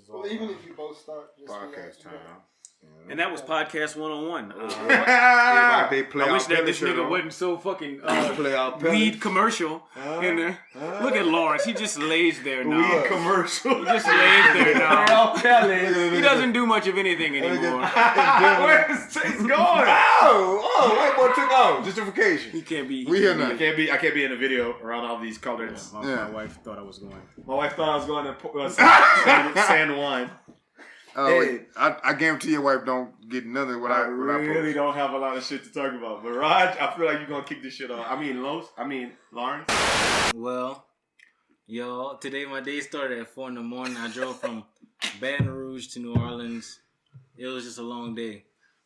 Well, even if you both start, just podcast time. And that was podcast 101. I wish that this nigga wasn't so fucking weed commercial in there. Look at Lawrence. He just lays there now. Weed commercial. He just lays there now. He doesn't do much of anything anymore. Where's Chase going? White boy took off. Justification. He can't be. We here now. I can't be in a video around all these colors. My wife thought I was going. My wife thought I was going to San Juan. Hey. I guarantee your wife don't get nothing what I really don't have a lot of shit to talk about. But Raj, I feel like you're gonna kick this shit off. Lawrence. Well, y'all, today my day started at 4 a.m. I drove from Baton Rouge to New Orleans. It was just a long day.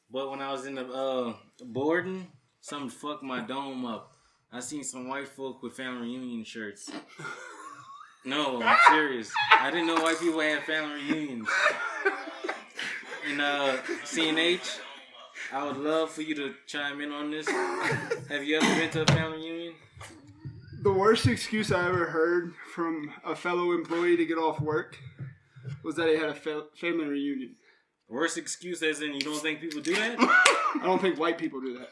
But when I was in the boarding, something fucked my dome up. I seen some white folk with family reunion shirts. No, I'm serious. I didn't know white people had family reunions. And CNH, I would love for you to chime in on this. Have you ever been to a family reunion? The worst excuse I ever heard from a fellow employee to get off work was that he had a family reunion. Worst excuse as in you don't think people do that? I don't think white people do that.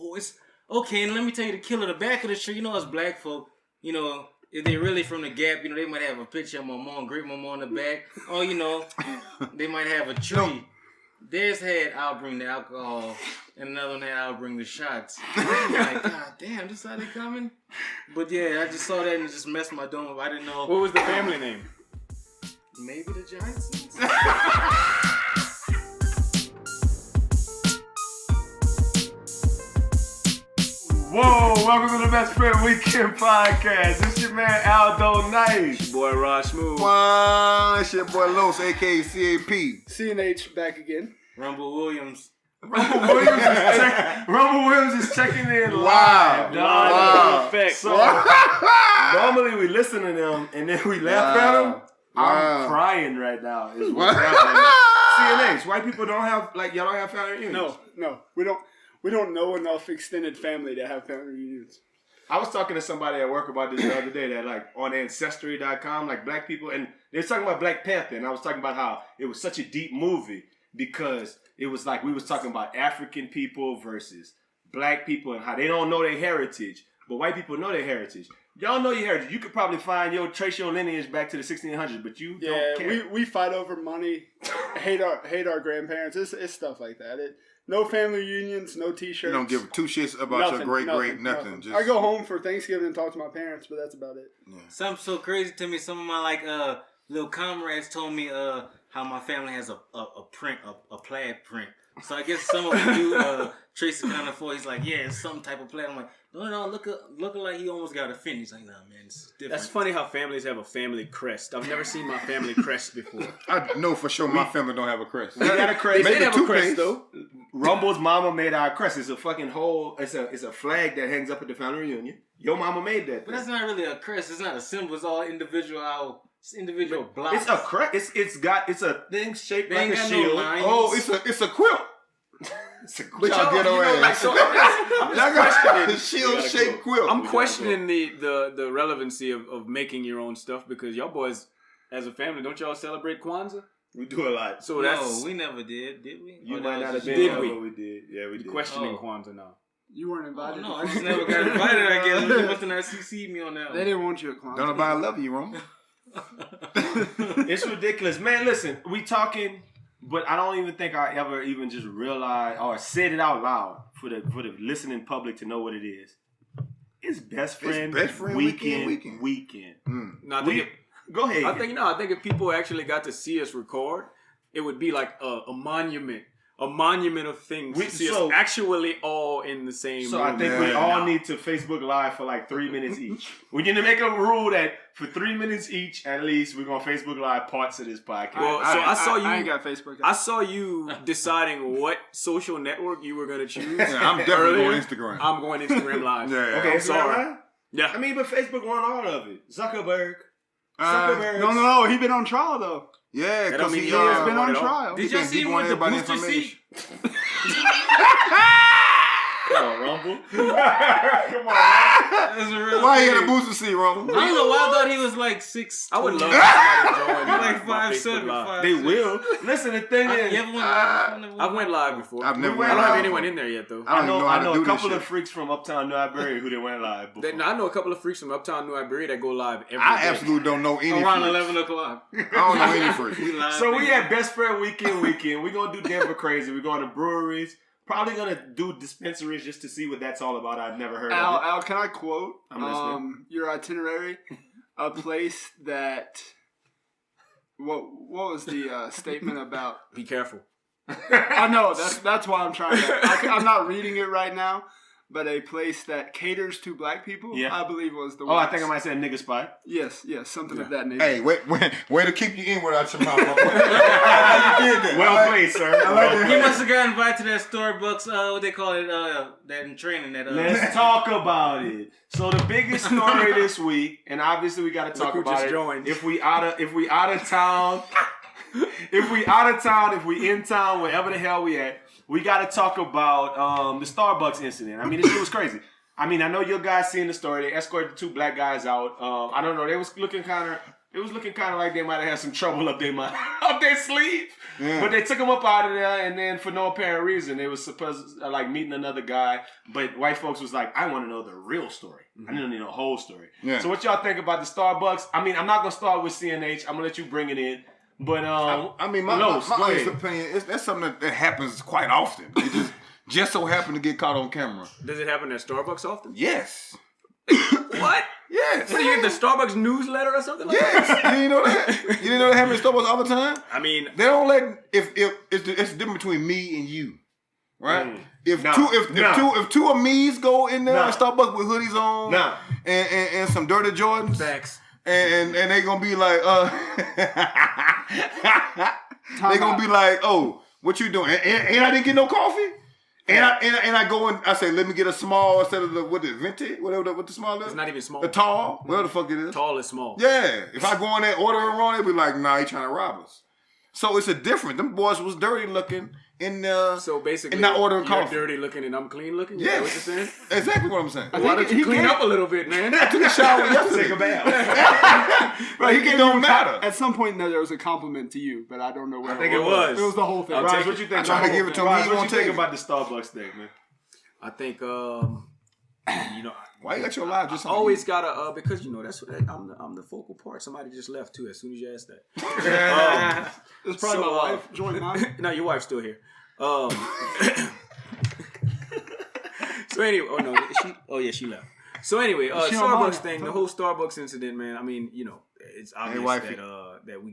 Oh, it's okay. And let me tell you the killer. The back of the shirt, us black folk, if they really from the Gap, they might have a picture of my mom, great mama on the back. Or, they might have a tree. Theirs had, I'll bring the alcohol. And another one had, I'll bring the shots. I'm like, God damn, this how they coming? But yeah, I just saw that and it just messed my dome up. I didn't know. What was the family name? Maybe the Johnsons? Whoa, welcome to the Best Friend Weekend Podcast. This your man Aldo Nice. Your boy Rod Smooth. It's your boy Los, a.k.a. CAP. CNH back again. Rumble Williams. Rumble Williams is checking in live, dog. Wow. So, normally we listen to them and then we laugh at them. I'm crying right now. Is what's happening. CNH, white people don't have, y'all don't have family reunions? No. We don't know enough extended family to have family reunions. I was talking to somebody at work about this the other day that on Ancestry.com, black people, and they were talking about Black Panther, and I was talking about how it was such a deep movie because it was we was talking about African people versus black people and how they don't know their heritage, but white people know their heritage. Y'all know your heritage. You could probably trace your lineage back to the 1600s, but you don't care. we fight over money, hate our grandparents. It's stuff like that. No family reunions, no T-shirts. You don't give two shits about your great nothing. I go home for Thanksgiving and talk to my parents, but that's about it. Yeah. Something so crazy to me. Some of my little comrades told me how my family has a print, a plaid print. So I guess some of you trace the kind of for. He's like, yeah, it's some type of plaid. I'm like, no, looking like he almost got a fin. He's like, nah, man, it's different. That's funny how families have a family crest. I've never seen my family crest before. I know for sure my family don't have a crest. We got a crest. They have a crest though. Rumble's mama made our crest. It's a fucking it's a flag that hangs up at the family reunion. Your mama made that. But that's not really a crest. It's not a symbol. It's all individual. It's individual blocks. It's a crest. It's a thing shaped like a shield. No it's a quilt. It's a quilt. But y'all get ass. I'm Y'all got the shield-shaped quilt. I'm questioning the relevancy of making your own stuff because y'all boys, as a family, don't y'all celebrate Kwanzaa? We do a lot. So we never did we? You might not have been did there, we? but we did. Yeah, we did. Questioning Kwanzaa now. You weren't invited. No, I just never got invited, I guess. You must not CC'd me on that one. They didn't want you at Kwanzaa. Don't nobody love you, Ron. It's ridiculous. Man, listen, we talking, but I don't even think I ever even just realized or said it out loud for the listening public to know what it is. It's Best Friend Weekend. No, Go ahead. I think if people actually got to see us record, it would be like a monument of things. We see us actually all in the same room. I think we all need to Facebook Live for 3 minutes each. We need to make a rule that for 3 minutes each, at least, we're going to Facebook Live parts of this podcast. Well, I ain't got Facebook. I saw you deciding what social network you were going to choose. Yeah, I'm definitely going Instagram. I'm going Instagram Live. Okay, I'm sorry. Yeah. I mean, but Facebook won all of it. Zuckerberg. No, he been on trial, though. Yeah, because he has been on trial. Did y'all see him with the booster seat? Oh, Rumble. Come on. That's a real Why he thing. had a booster seat, Rumble? I don't know why I thought he was like 6'2". I would love for somebody to join You're my like 5'7", Facebook Live. 5'6". They will. Listen, the thing is, You ever went live? I've went live before. I've never I went don't have live anyone before. in there yet though. I don't even know how I to know do a this couple shit. of freaks from Uptown New Iberia who didn't went live before. I know a couple of freaks from Uptown New Iberia that go live every I day. absolutely don't know any Around freaks. 11 o'clock. I don't know any freaks. We live. So we had Best Friend Weekend. We're going to do Denver Crazy. We're going to breweries. Probably going to do dispensaries just to see what that's all about. I've never heard of it. Al, can I quote I'm listening. your itinerary? A place that what was the statement about? Be careful. I know that's why I'm trying to. I'm not reading it right now, but a place that caters to black people. Yeah. I believe was the. Oh, I words. think I might say a nigga spot. Yes, something of that nature. Hey, way to keep you in without your mouth. I like how you did that. Well played, sir. I like that. He must have got invited to that Starbucks, what they call it, that in training. That Let's talk about it. So the biggest story this week, and obviously we got to talk who about just it. joined. If we out of town, if we in town, wherever the hell we at, we got to talk about the Starbucks incident. I mean, this shit was crazy. I mean, I know you guys seen the story. They escorted the two black guys out. I don't know. They was looking kind of like they might have had some trouble up their sleeve. Yeah. But they took them up out of there, and then for no apparent reason, they was supposed to, like meeting another guy. But white folks was like, I want to know the real story. I need to know the whole story. Yeah. So what y'all think about the Starbucks? I mean, I'm not gonna start with CNH. I'm gonna let you bring it in. But I mean, my Los, go honest ahead. opinion, that's something that happens quite often. It just so happened to get caught on camera. Does it happen at Starbucks often? Yes. What? Yes. What do you get, the Starbucks newsletter or something like Yes. that? You didn't know that? You didn't know that happens at Starbucks all the time? I mean, They don't let it's the difference between me and you, right? Mm. If Nah. if two of me's go in there Nah. at Starbucks with hoodies on, Nah. and some dirty Jordans, facts. and they gonna be like, they gonna be like, oh, what you doing? And I didn't get no coffee. And I go and I say, let me get a small instead of the venti, whatever what the small is. It's not even small. The tall, whatever the fuck it is. Tall is small. Yeah. If I go in there order it wrong, they be like, nah, he trying to rob us. So it's a different. Them boys was dirty looking in So basically, and not ordering you're coffee. dirty looking and I'm clean looking? Yes. Yeah. What you're saying? Exactly what I'm saying. Why don't you clean up a little bit, man? I took a shower yesterday. Take a bath. Right, It don't matter. At some point, there was a compliment to you, but I don't know where. I think it was. It was the whole thing. I'll Raj, take what it. you think? I tried to give it to him. Raj, He what won't you think take it. about the Starbucks thing, man? I think, Why you got your live just I always gotta because that's what I'm the focal part. Somebody just left too as soon as you asked that. It's probably So, my wife joined mine. No, your wife's still here. So anyway, she left. So anyway, She on mine. Starbucks thing, the whole Starbucks incident, man. I mean, it's obvious wifey. that we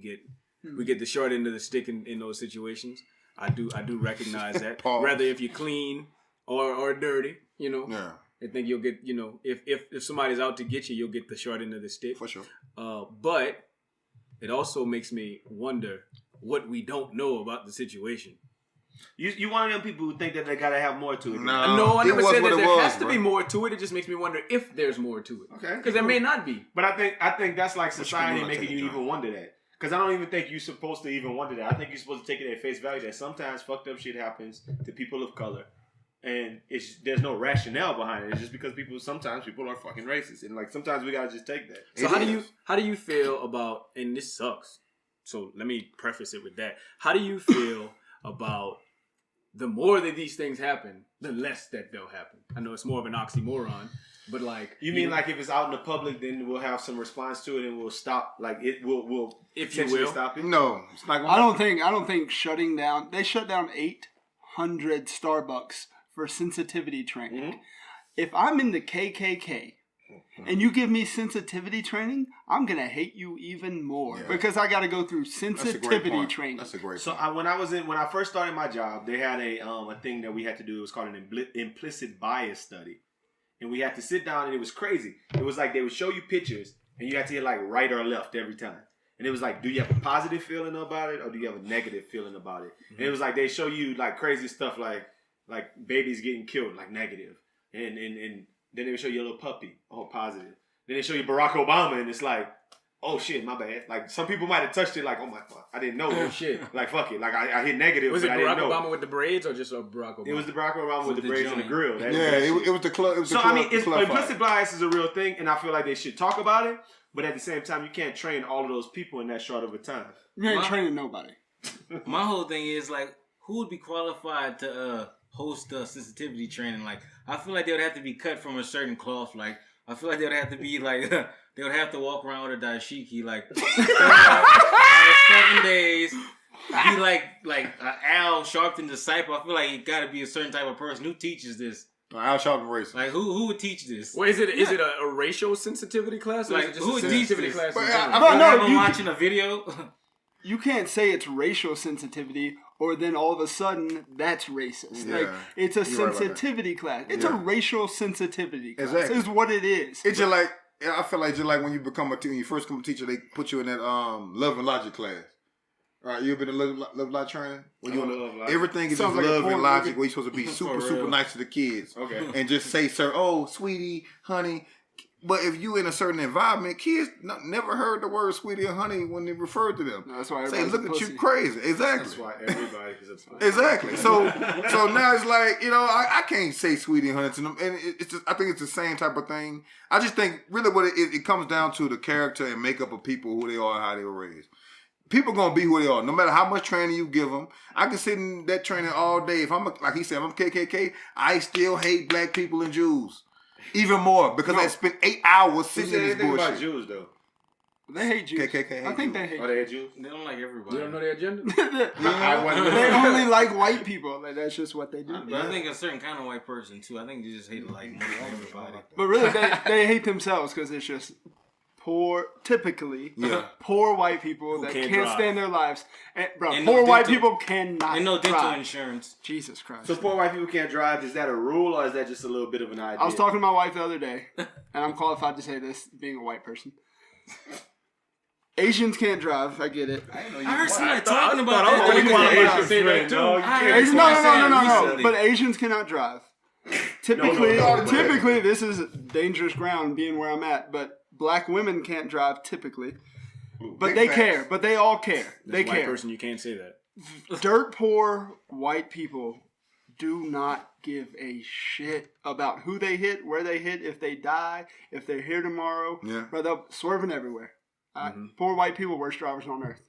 get the short end of the stick in those situations. I do recognize that. Pause. Rather if you're clean or dirty, Yeah, I think you'll get, if somebody's out to get you, you'll get the short end of the stick. for sure. But it also makes me wonder what we don't know about the situation. You one of them people who think that they gotta have more to it. No, I it never was said what that it there was, has to bro. be more to it. It just makes me wonder if there's more to it. Okay. Because there may not be. But I think that's like society gonna making take you it, John? even wonder that. Because I don't even think you're supposed to even wonder that. I think you're supposed to take it at face value that sometimes fucked up shit happens to people of color. And there's no rationale behind it. It's just because sometimes people are fucking racist. And like sometimes we gotta just take that. So how do you feel about, and this sucks, so let me preface it with that. How do you feel about the more that these things happen, the less that they'll happen? I know it's more of an oxymoron, but like... You mean like if it's out in the public, then we'll have some response to it and we'll stop, like it will If you potentially will. stop it? No, it's not I gonna. don't think shutting down. They shut down 800 Starbucks for sensitivity training. Mm-hmm. If I'm in the KKK and you give me sensitivity training, I'm gonna hate you even more because I got to go through That's a great sensitivity point. training. That's a great So point. when I first started my job, they had a thing that we had to do. It was called an implicit bias study, and we had to sit down, and it was crazy. It was like they would show you pictures, and you had to hit like right or left every time. And it was like, do you have a positive feeling about it, or do you have a negative feeling about it? And it was like they show you like crazy stuff, like babies getting killed, like negative, and then they would show you a little puppy, oh positive. Then they show you Barack Obama, and it's like, oh shit, my bad. Like some people might have touched it like, oh my fuck, I didn't know. Oh shit. Like fuck it. Like I hit negative, Was it but I Barack didn't know. Obama with the braids or just a Barack Obama? It was the Barack Obama with the the braids and the joint. grill. That it was the club. It was So the club, I mean, the club implicit fight. bias is a real thing, and I feel like they should talk about it. But at the same time, you can't train all of those people in that short of a time. You ain't My- training nobody. My whole thing is like, who would be qualified to host sensitivity training? Like, I feel like they would have to be cut from a certain cloth. Like, I feel like they would have to be like, they would have to walk around with a dashiki. Like, out of 7 days, be like an Al Sharpton disciple. I feel like it got to be a certain type of person who teaches this. Al Sharpton racist. Like, who would teach this? Well, is it a racial sensitivity class or Like, is it just who a would teach sensitivity this? class? But in I- general? I- No, I'm you- watching a video. You can't say it's racial sensitivity or then all of a sudden that's racist. Yeah. Like it's a You're right about that. sensitivity class. It's a Yeah. racial sensitivity class. Exactly. Is what it is. It's just like I feel like just like when you become when you first become a teacher, they put you in that love and logic class. All right, you ever been in love and logic training? When I you don't know love and logic. everything is Sounds just like a love porn and logic. movie. Where you supposed to be super real. nice to the kids, Okay. and just say, "Sir, oh, sweetie, honey." But if you in a certain environment, kids never heard the word "sweetie" or "honey" when they referred to them. No, that's why Say, everybody's "Look a at pussy. you, crazy." Exactly. That's why everybody is a Exactly. So now it's like, I can't say sweetie and honey to them, and it's just, I think it's the same type of thing. I just think really what it comes down to the character and makeup of people, who they are, and how they were raised. People gonna be who they are, no matter how much training you give them. I can sit in that training all day. If like he said, if I'm KKK, I still hate black people and Jews even more because I spent 8 hours Who sitting said in this anything about bullshit. Jews though? They hate Jews. KKK hate I think Jews. they hate Are they Jews? They don't like everybody. You don't know their agenda? I wasn't They only like white people. Like that's just what they do. But I think a certain kind of white person too. I think they just hate like everybody. But really, they hate themselves because it's just typically poor white people that can't can't drive. stand their lives. And, bro, And poor no white dental- people cannot And no dental drive. insurance. Jesus Christ. So poor white people can't drive. Is that a rule or is that just a little bit of an idea? I was talking to my wife the other day, and I'm qualified to say this, being a white person. Asians can't drive. I get it. I heard somebody thought- talking I about thought I was that. the only the other qualified day. to say that too. No, you I can't. heard No, somebody say that no. recently. But Asians cannot drive. Typically, no. typically this is dangerous ground, being where I'm at. But black women can't drive typically. But Big they facts. care. But they all care. They As a white care. person, you can't say that. Dirt poor white people do not give a shit about who they hit, where they hit, if they die, if they're here tomorrow. Yeah. Bro, they're swerving everywhere. Poor white people, worst drivers on earth.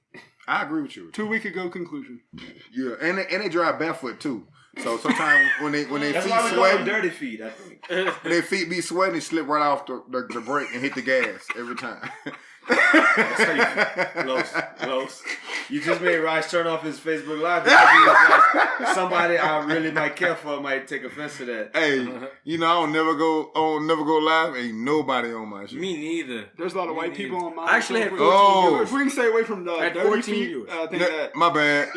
I agree with you. 2 week ago conclusion. Yeah, and they drive barefoot too. So sometimes when they That's feet why we call them sweating, dirty feet. I think. when their feet be sweating, they slip right off the brake and hit the gas every time. Close. You just made Raj turn off his Facebook Live because he was like, somebody I really might care for might take offense to that. Hey, I don't never go live. Ain't nobody on my shit. Me neither. There's a lot of Me white neither. people on my I actually had if 14 Oh. viewers. we can stay away from the I had dirty 14 feet, viewers. I think that. My bad.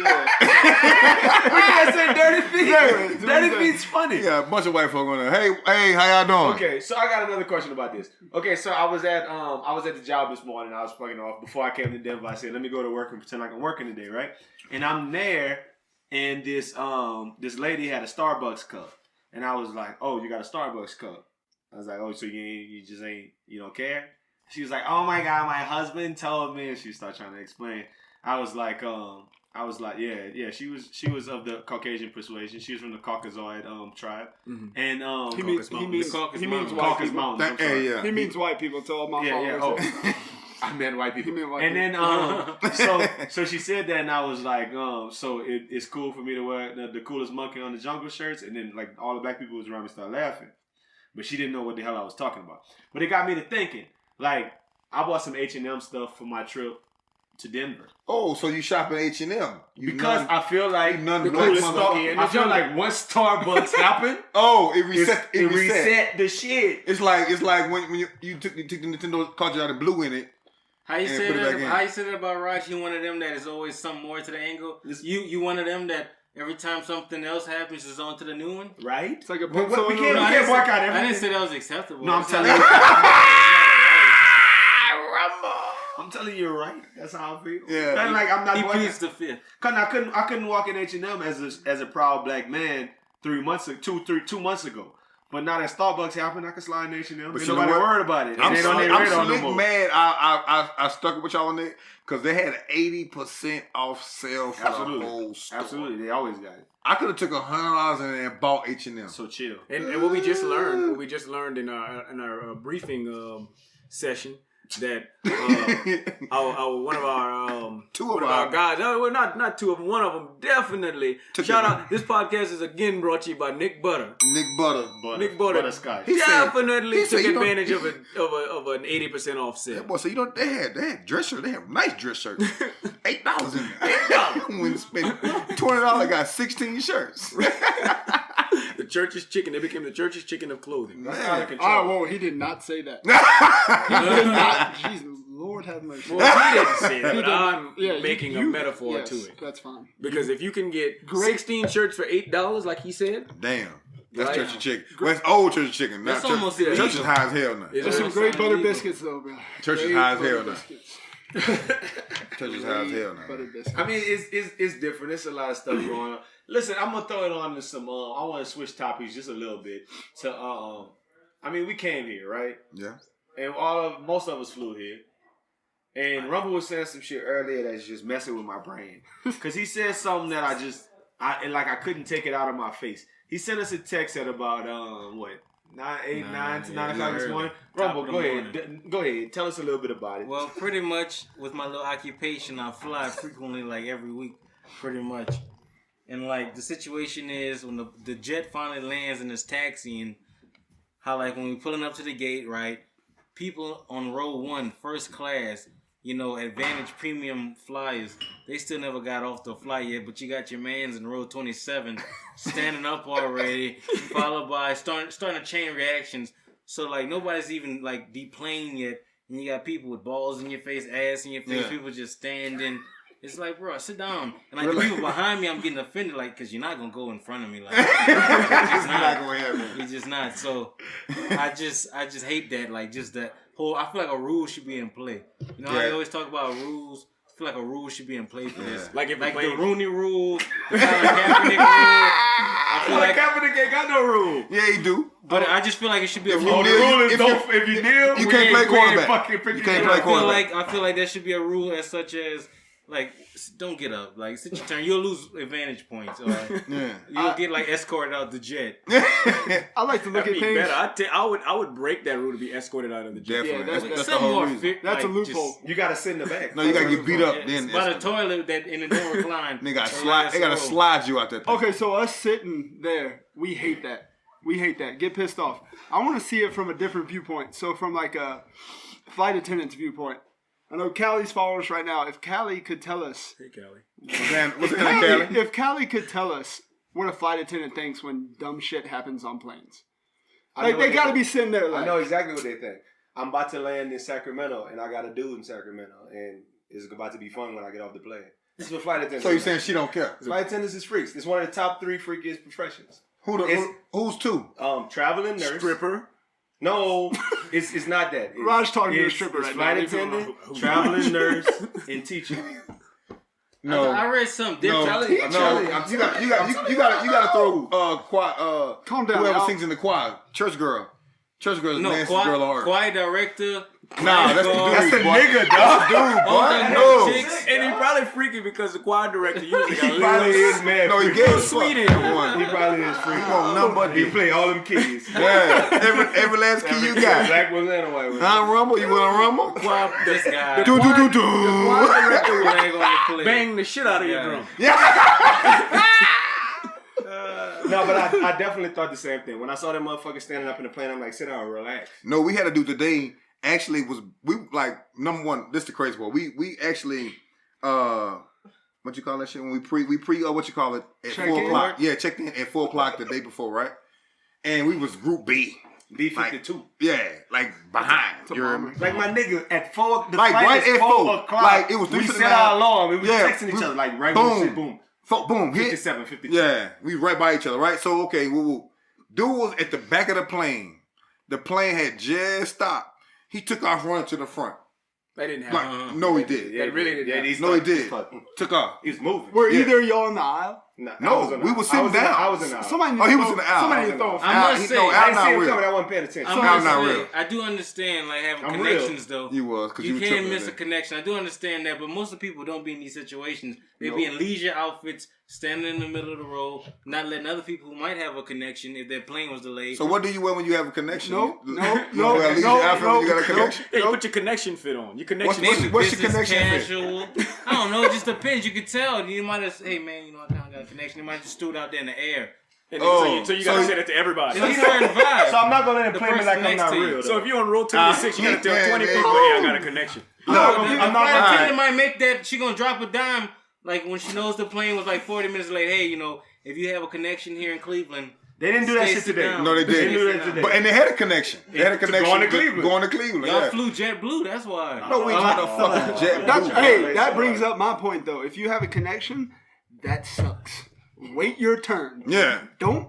I said dirty feet. Dirty Dirty feet. feet's funny. Yeah, a bunch of white folk on there. Hey, how y'all doing? Okay, so I got another question about this. Okay, so I was at the job this morning. I was fucking off before I came to Denver. I said, let me go to work and pretend like I'm working today, right? And I'm there, and this lady had a Starbucks cup, and I was like, oh, you got a Starbucks cup? I was like, oh, so you don't care? She was like, oh my god, my husband told me, and she started trying to explain. I was like, yeah. She was of the Caucasian persuasion. She was from the Caucasoid tribe, and He means Caucasus he means Mountain. white Caucasus people. Mountains. I'm Hey, sorry. yeah. He means white people to all my followers. Yeah. Oh, I meant white people. He meant white and people. then so she said that, and I was like, so it's cool for me to wear the coolest monkey on the jungle shirts, and then like all the black people was around me started laughing, but she didn't know what the hell I was talking about. But it got me to thinking. Like I bought some H&M stuff for my trip to Denver Oh, so you shop at H&M? because I feel like none the black coolest motherfucker I feel like once Starbucks happened, Oh, it it reset the shit. It's like when you took the Nintendo cartridge out of blue in it. How you And say put it that? back in. How you say that about Raj? You one of them that is always some more to the angle. You one of them that every time something else happens is on to the new one. Right? It's like a But pencil we in can't- the- we can't boycott I everything. didn't say that was acceptable. No, I'm It's telling not- you. I'm telling you, you're right. That's how I feel. Yeah. And like I'm not He boycotting. pleads the fifth. Cause I couldn't walk in H&M as a proud black man 2 months ago. But now that Starbucks happened, I can slide in H&M. But Ain't you know nobody what? worried about it. I'm It ain't on slick, their I'm radar no slick more. mad. I stuck with y'all on it because they had an 80% off sale for Absolutely. the whole store. Absolutely, they always got it. I could have took $100 and bought H&M. So chill. And what we just learned in our briefing session that one of our Two of our our- guys, well, not two of them, one of them definitely. Took Shout it. out! This podcast is again brought to you by Nick Butter. Nick Butter. Nick Butter Butterscotch. He said- definitely he said, took you know- advantage of an 80% off sale. That boy said, they had dress shirts. They had nice dress shirts. $8 in there. When you spend $20, got 16 shirts. The church's chicken. They became the church's chicken of clothing. That's out of Oh, control. whoa, he did not say that. He did not. Jeez, Lord have mercy. Well, he didn't say that, He but did- I'm yeah, making a you- metaphor yes, to it. That's fine. Because if you can get Great. 16 shirts for $8, like he said, Damn. That's Right. church of chicken. Well, it's old church of chicken. Not That's church. almost Church illegal. is high as hell now. Is There's it? some great butter illegal. biscuits though, bro. Church is Great high as butter hell now. biscuits. Church is high as hell now. Butter biscuits. I mean, it's different. There's a lot of stuff going on. Listen, I'm gonna throw it on to some. I want to switch topics just a little bit. To I mean, we came here, right? Yeah. And most of us flew here. And Rumble was saying some shit earlier that's just messing with my brain. Cause he said something that I couldn't take it out of my face. He sent us a text at about 9 to 9 o'clock this early. morning. Top Rumble, of the go morning. ahead. Go ahead. Tell us a little bit about it. Well, pretty much with my little occupation, I fly frequently, like every week, pretty much. And like the situation is when the jet finally lands in this taxi, and how like when we pulling up to the gate, right? People on row 1, first class, Advantage Premium flyers, they still never got off the flight yet, but you got your mans in row 27 standing up already, followed by starting a chain reactions. So like nobody's even like deplaned yet, and you got people with balls in your face, ass in your face, Yeah. people just standing. It's like, bro, sit down. And like the people behind me, I'm getting offended, like, cause you're not gonna go in front of me, like, It's not going to happen. you're just not. So I just hate that, like, just that whole. I feel like a rule should be in play. You know how Yeah. they always talk about rules. I feel like a rule should be in play for this. like if Like we the Rooney rule, the Colin Kaepernick rule. I feel like, Kaepernick ain't got no rule. Yeah, you do. but I just feel like it should be a If you rule. The kneel, rule is if if you kneel, you we can't ain't- play we ain't quarterback. fucking You picking can't it play up. quarterback. I feel like there should be a rule as such as like don't get up, like sit your turn. You'll lose advantage points, or Yeah. you'll get like escorted out the jet. I like to look That'd at be things. better. I would break that rule to be escorted out of the jet. Definitely. Yeah, that's the Something whole more reason. fit, That's a like, loophole. just- You gotta sit in the back. No, you got to get beat up. Yeah, Then it's by the toilet that and it don't recline. they got The slide. last They got to row. slide you out that thing. Okay, so us sitting there, we hate that. We hate that. Get pissed off. I want to see it from a different viewpoint. So from like a flight attendant's viewpoint. I know Callie's following us right now. If Callie could tell us, Hey, Callie. What's the name, Callie? if Callie could tell us what a flight attendant thinks when dumb shit happens on planes. Like they got to be sitting there I like, know exactly what they think. I'm about to land in Sacramento, and I got a dude in Sacramento, and it's about to be fun when I get off the plane. This is what flight attendants. So you're do. saying she don't care? flight attendants is freaks? It's one of the top 3 freakiest professions. Who's two? Traveling nurse. Stripper. No, it's not that. It's, Raj talking to a it's- stripper it's right flight now. Leave him attendant, alone. traveling nurse, and teacher. No. I read something No, different. I'm no, telling you, you got to throw calm down. whoever Al. sings in the choir, church girl is the No, nastiest girl on earth. choir director. Nah, that's the dude. That's the boy. nigga, dog. Dude, All boy. them No. chicks. And he probably freaky because the choir director usually got He probably is mad. No, he freaky. gave us sweet sweet in in him. one. He probably is freaky. He want nothing but He dick. play all them keys. Yeah, every last key you got. Black ones and a white ones. Huh, Rumble? You want to rumble? This guy. Do do do do. Flag on the plate. bang the shit out of your Yeah. drum. No, but I definitely thought the same thing. When I saw that motherfucker standing up in the plane, I'm like, sit down, relax. No, we had to do today. Actually, we like number one. This the crazy part. We actually what you call that shit when we pre what you call it at Check 4 in? o'clock. Yeah, checked in at 4 o'clock the day before, right? And we was Group B. B-52. Yeah, like behind. You heard me? Like my nigga, at 4, the Like, flight right is at 4 4. o'clock. Like, it was we 3 set our alarm and we Yeah, was texting each we- other like right when boom. we said boom. Boom, hit. 57, 52. Yeah, we right by each other, right? So okay, dude was at the back of the plane. The plane had just stopped. He took off running to the front. That didn't Like, happen. no, he did. That really didn't happen. he's No, he stuck. did. Fuck. Took off. He was moving. Were Yeah. either y'all in the aisle? Nah, No, I was in the we aisle. was sitting down. I was in the aisle. Somebody need Oh, to he was throw- in the aisle. Somebody need to throw a I flag. must say, no, I Al didn't see not him real. coming. I wasn't paying attention. I'm Al's gonna not say, real. I do understand like having I'm connections though. You was because You you, can't tripping miss a that day. connection. I do understand that, but most of the people don't be in these situations. They be in leisure outfits, standing in the middle of the road, not letting other people who might have a connection if their plane was delayed. So what do you wear when you have a connection? No, You- no, you no, wear a leisure no, outfit no, when you got a no. connection? Yeah, you put your connection fit on. Your connection What's- suit. what's your Business connection fit? casual. I don't know. It just depends. You could tell. You might have, hey man, you know I kind of got a connection. It might just stood out there in the air. And Oh, so you gotta so- say that to everybody. It's a certain vibe. So I'm not gonna let him The play me person like I'm next not to you. real. So though. if you're on road 26, you gotta tell yeah, 20 man. people, hey, I got a connection. I'm The not flight gonna. attendant might make that. She gonna drop a dime. Like when she knows the plane was like 40 minutes late. Hey, you know, if you have a connection here in Cleveland, They didn't do that Stay shit sit today. down. No, they They didn't do that didn't. today. But and they had a connection. They had a To connection going to Cleveland. Going to Cleveland. y'all Yeah. flew JetBlue. That's why. No, we ain't trying to fucking jet. That's, blue. hey, that brings up my point though. If you have a connection, that sucks. Wait your turn. Yeah. Don't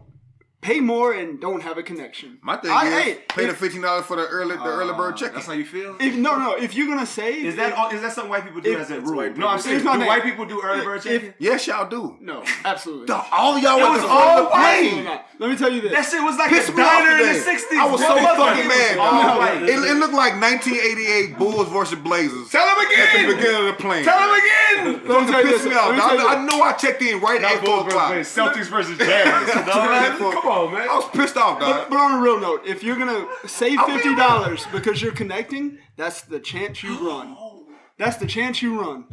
pay more and don't have a connection. My thing Hey, is pay the if- $15 for the early bird chicken. That's how you feel? No. If you're gonna save, Is that something white people do If- as a it's rule? white No, I'm people. saying, It's not do that- white people do early bird if- chicken? Yes, y'all do. no, absolutely. Dog, all y'all It was was the all fucking white. plane. Let me tell you this. That shit was like Pissed a me off diner in the today. 60s. I was so Motherfucker, fucking it mad, was all dog. white. It looked like 1988 Bulls versus Blazers. Tell him At the again! beginning of the plane. Tell him again! Let me tell you Pissed this. me off. Let me tell dog. you I know I checked in right Not at 4 Bulls versus o'clock. Blazers, Celtics versus Jazz. Come on, man. I was pissed off, dog. But on a real note, if you're gonna save $50 because you're connecting, that's the chance you run. That's the chance you run.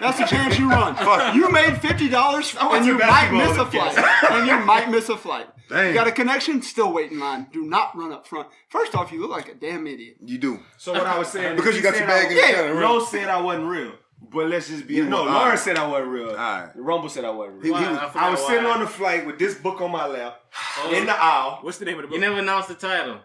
That's the chance you run. You made $50 and went to you might basketball miss a this year. flight. And you might miss a flight. Dang. You got a connection? Still wait in line. Do not run up front. First off, you look like a damn idiot. You do. So what I was saying, Because you got he your said bag in the I- counter, right? Rose said I wasn't real. But let's just be no. all Lauren right. said I wasn't real. right. Rumble said I wasn't real. He Why? was- I was sitting why. on the flight with this book on my lap in the aisle. What's the name of the book? You never announced the title.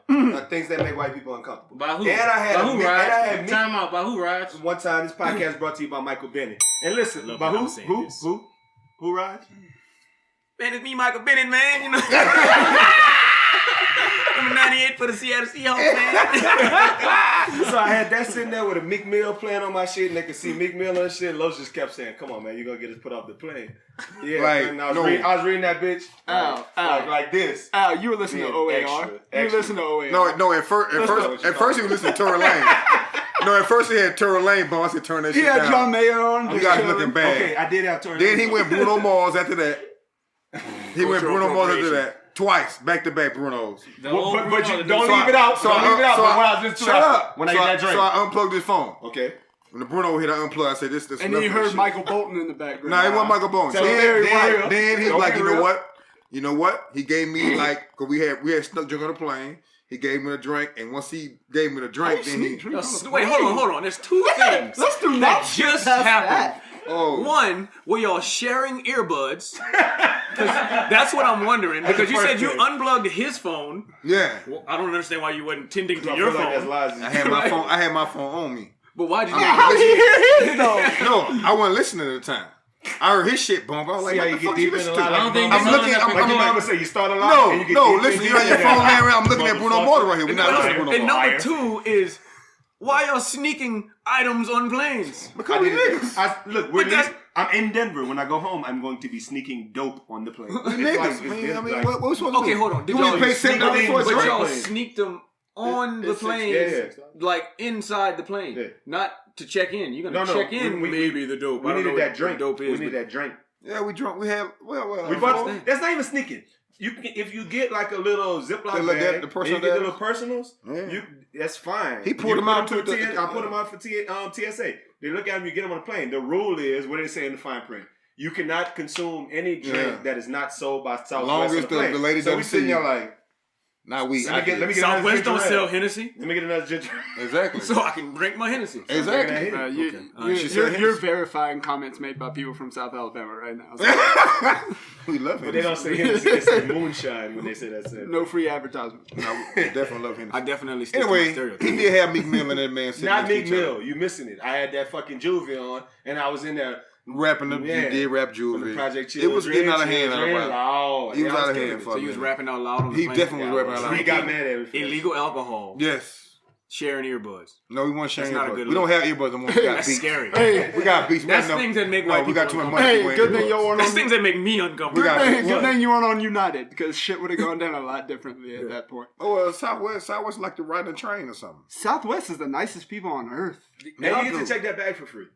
Things that make white people uncomfortable. By who? And I had by a who, mi- Raj? and I had mi- Time out. By who, Raj? One time, this podcast brought to you by Michael Bennett. And listen, love by when who? I'm saying Who? this. Who, Raj? Man, it's me, Michael Bennett, man. You know, number 98 for the Seattle Seahawks, man. So I had that sitting there with a Meek Mill playing on my shit, and they could see Meek Mill and shit. Los just kept saying, "Come on, man, you gonna get us put off the plane." Yeah, Like, and I was, no. I was reading that bitch like this. Al, you were listening to Being OAR. extra, You extra. listen to OAR. No, at first he was listening to Tory Lane. No, at first he had Tory Lane, but once he turned that He shit had down. John Mayer on. You just guys chilling. looking bad. Okay, I did have to. Then he went Bruno Mars after that. He went Cultural Bruno Mars after appropriation. that. Twice, back to back Bruno's. The But old you Bruno, don't the- leave it out. Don't leave it out. so But when I was listening to shut it, up. when I so get that drink. So I unplugged his phone. Okay. When the Bruno hit, I unplugged. I said, "This." And then you enough of heard this Michael Bolton in the background. Nah, it wasn't Michael Bones. Tell him very real. Then he's Don't like, be you know real. what? You know what? He gave me like, cause we had snuck drink on the plane. He gave me a drink, and once he gave me the drink, then he. Wait, hold on. There's two things Let's do that not just past happened. that. Oh, One, were y'all sharing earbuds? 'Cause that's what I'm wondering. Because you first said you thing. unplugged his phone. yeah. Well, I don't understand why you wasn't tending to I your feel like that's phone. lies. I had my phone. I had my phone on me. But why'd you? How did he hear his though? No, I wasn't listening at the time. I heard his shit bump. I was like, See how what you the get fuck you deep in listen a to? lot. I don't think I'm that's looking. all that- Like your I'm mama say, you start a lot. and you get no, deep listen. in You got your it. phone laying around. I'm looking at Bruno Mars right here. We're not listening to Bruno And number Mars. two is, why y'all sneaking items on planes? Because we niggas. Look, But that's- I'm in Denver. When I go home, I'm going to be sneaking dope on the plane. We It's like- niggas. it's Man, I mean, like- what we supposed to do? Okay, hold on. Did You y'all only pay sneak $7 in, for a But drink? y'all drink. sneaked them on the It's- plane, yeah. like inside the plane, Yeah. not to check in. You're gonna No, check in, we- maybe the dope. We I don't know needed what that drink. the dope We is. needed but- that drink. Yeah, we drunk. We have. Well. We bought. That's not even sneaking. You can, if you get like a little Ziploc The little- bag, the personal and you get the bags? little personals, Yeah. that's fine. He pulled You them put out to to the- I put them out for TSA. They look at them, you get them on the plane. The rule is, what do they say in the fine print? You cannot consume any drink Yeah. that is not sold by Southwest long on as the plane. the lady so we doesn't sitting see there you. like, Not we. let me get another Southwest ginger don't ale. sell Hennessy, Let me get another ginger. Exactly. so I can drink my Hennessy. Exactly. Okay. You're verifying comments made by people from South Alabama right now. We love him. But they don't say Hennessy, they say moonshine when they say that. Shit. No free advertisement. No, we definitely love him. I definitely stick to my Anyway, stereotype. he did have Meek Mill and that man sitting Not next to Meek each other. Mill. You missing it. I had that fucking Juvie on, and I was in there. Rapping the, Yeah. he did rap From jewelry. the Project It was getting out of hand. Children, Out of loud. He was Yeah, I out of killing hand it. for So a you was minute. rapping out loud on the He plane. definitely was rapping out loud. He got mad at me. Illegal alcohol. Yes. Sharing earbuds. No, we want sharing That's not a earbuds. good We don't look. have earbuds no more. We got That's beats. scary. Hey, We got beats. That's No, things that make no, white we got people too much money. Hey, to wear good thing earbuds. y'all weren't That's on. things that make me uncomfortable. We got- Good what? thing you weren't on United because shit would have gone down a lot differently at that point. Oh, well, Southwest like to ride a train or something. Southwest is the nicest people on earth. And you get to check that bag for free.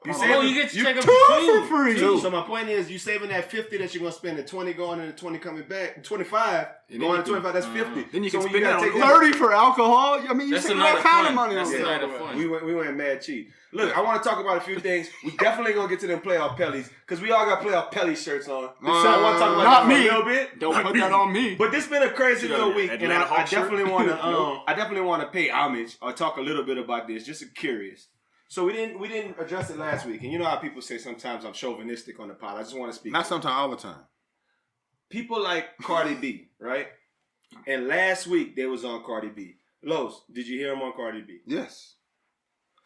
You Oh, you get to check out Two the for free. So my point is, you saving that 50 that you're gonna spend, the 20 going and the 20 coming back, 25 And then going you to 25. That's 50. then you So can when spend gotta that on take 30 for alcohol. I mean, you That's spend a all lot of kind fun. of money That's on a lot that. of fun. We went mad cheap. Look, I want to talk about a few things. We definitely gonna get to them playoff pellies because we all got playoff pelly shirts on. So I want to talk about not that for me. a little bit. Don't put that on me. But this been a crazy You got little an week, and Atlanta I Hawks shirt? definitely want to. I definitely want to pay homage or talk a little bit about this. Just curious. So we didn't address it last week, and you know how people say sometimes I'm chauvinistic on the pod. I just want to speak. Not sometimes, all the time. People like Cardi B, right? And last week they was on Cardi B. Los, did you hear him on Cardi B? Yes.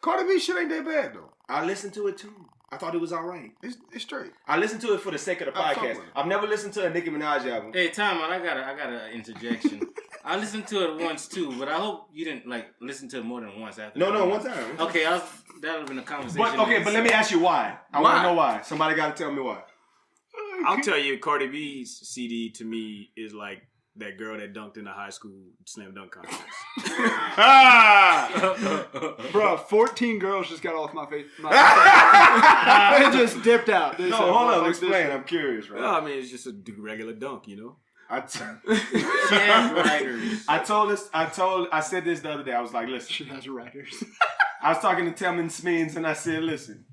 Cardi B shit ain't that bad though. I listened to it too. I thought it was all right. It's straight. I listened to it for the sake of the I fuck podcast. with it. I've never listened to a Nicki Minaj album. Hey, time out. I got an interjection. I listened to it once too, but I hope you didn't like listen to it more than once after. No, one time. Okay, that would have been a conversation. But let me ask you why. I want to know why. Somebody got to tell me why. I'll tell you, Cardi B's CD to me is like that girl that dunked in the high school slam dunk contest. Bro, 14 girls just got off my face. They just dipped out. They No, said, hold "Fuck on. this Explain. shit." I'm curious, right? Well, I mean, it's just a regular dunk, you know. I She has writers. I said this the other day. I was like, listen. She has writers. I was talking to Telman Smeens and I said, listen.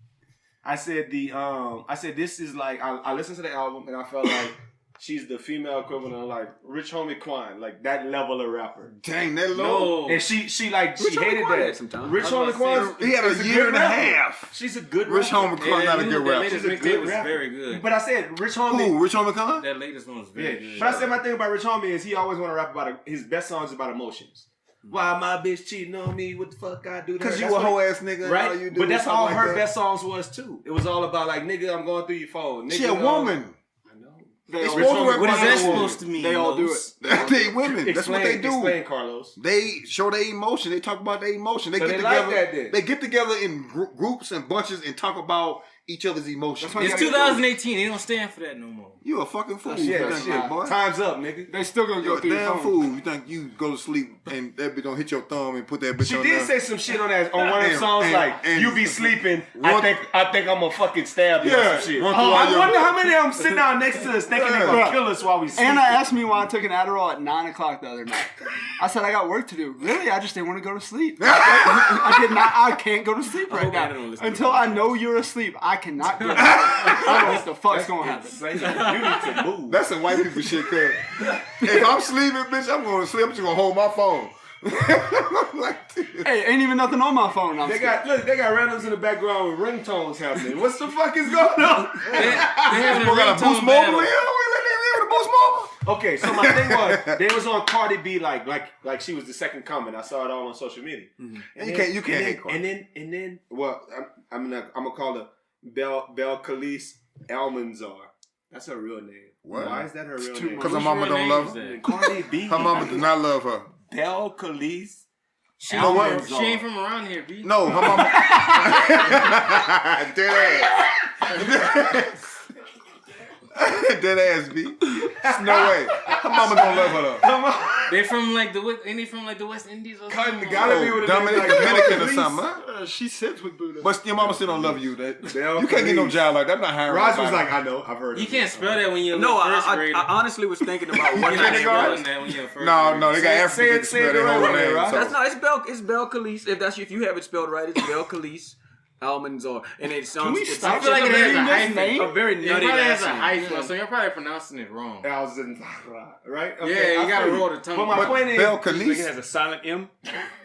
I said this is like I listened to the album and I felt like she's the female equivalent of like Rich Homie Quan, like that level of rapper. Dang, that low. No. And she Rich hated Homie Quan that. had some time. Rich I Homie was Quan, about to He had is a year good and a rapper. half. She's a good Rich rapper. Homie Quan not a good that rapper. latest She's a mixtape good was rapper. very good. But I said Rich Homie. Who? Rich Homie Con? That latest one was Yeah, very good. but I said my thing about Rich Homie is he always want to rap about his best songs about emotions. Why my bitch cheating on me? What the fuck I do? to her? Because you That's a what- hoe ass nigga. right? And all you do But that's is something all like her that. best songs was too. It was all about like nigga, I'm going through your phone. Nigga, She a woman. I know. They It's all, supposed to rap What is about that a woman. supposed to mean? they all do Los? it. They women. That's what they do. Explain, Carlos. They show their emotion. They talk about their emotion. They So get they like together. that then? They get together in groups and bunches and talk about each other's emotions. That's why It's 2018. They don't stand for that no more. You a fucking fool. Yeah, you think shit. that, boy. Time's up, nigga. They still gonna You go a through your damn phone. fool. You think you go to sleep and that bitch don't hit your thumb and put that bitch She on did there? say some shit on that on one of the And- songs and- like and- you be sleeping. Run- I think I'm gonna fucking stab you or Yeah, some shit. run through all I your- wonder how many of them sit down next to us thinking they're Yeah. gonna kill us while we sleep. Anna asked me why I took an Adderall at 9 o'clock the other night. I said I got work to do. Really? I just didn't want to go to sleep. I can't go to sleep right hope Anna don't now. listen to Until this. I know you're asleep, I cannot go to sleep. I don't know what the fuck's gonna happen. Insane. You need to move. That's some white people shit, cuz. If I'm sleeping, bitch, I'm going to sleep. I'm just going to hold my phone. Like this. Hey, ain't even nothing on my phone. They got randoms in the background with ringtones happening. What the fuck is going on? They have We got a Boost Mobile in. We let them in with a Boost Mobile. Okay, so my thing was they was on Cardi B like she was the second coming. I saw it all on social media. And you can't hate Cardi. And then well, I'm gonna call her Bel Khalees Almanzar. That's her real name. What? Why is that her real too name? Because her Whose mama real don't name love is her. that? Cardi B. Her mama does not love her. Bel Khalees. She, Almanzar. she ain't from around here, B. No, her mama. Dead ass. Dead ass, B. No way. Her mama don't love her though. They from like the West. Ain't they from like the West Indies or something? Gotta be with a name like Dominican or Khalees. something, huh? She sits with Buddha. But your mama still don't love you. That Bel you can't get no Khalees. job like that. I'm not hiring. Raj was nobody. like, I know, I've heard. You of can't it. spell that when you're No, in first I grade. honestly was thinking about what You're her not name was. spelling that when you're in first No, grade. no, they got Say it- Africans say it that spell the their right whole way, name. right? so- That's not. It's Bel Khalees. If you have it spelled right, it's Bel Khalees Almanzar, and it sounds. we it's stop I feel like it has a Reading this hyphen. name? a very It nutty probably last has a name. hyphen, so you're probably pronouncing it wrong. Right? Yeah, you gotta roll the tongue. But my But point is, Bel It Khalees. has a silent M.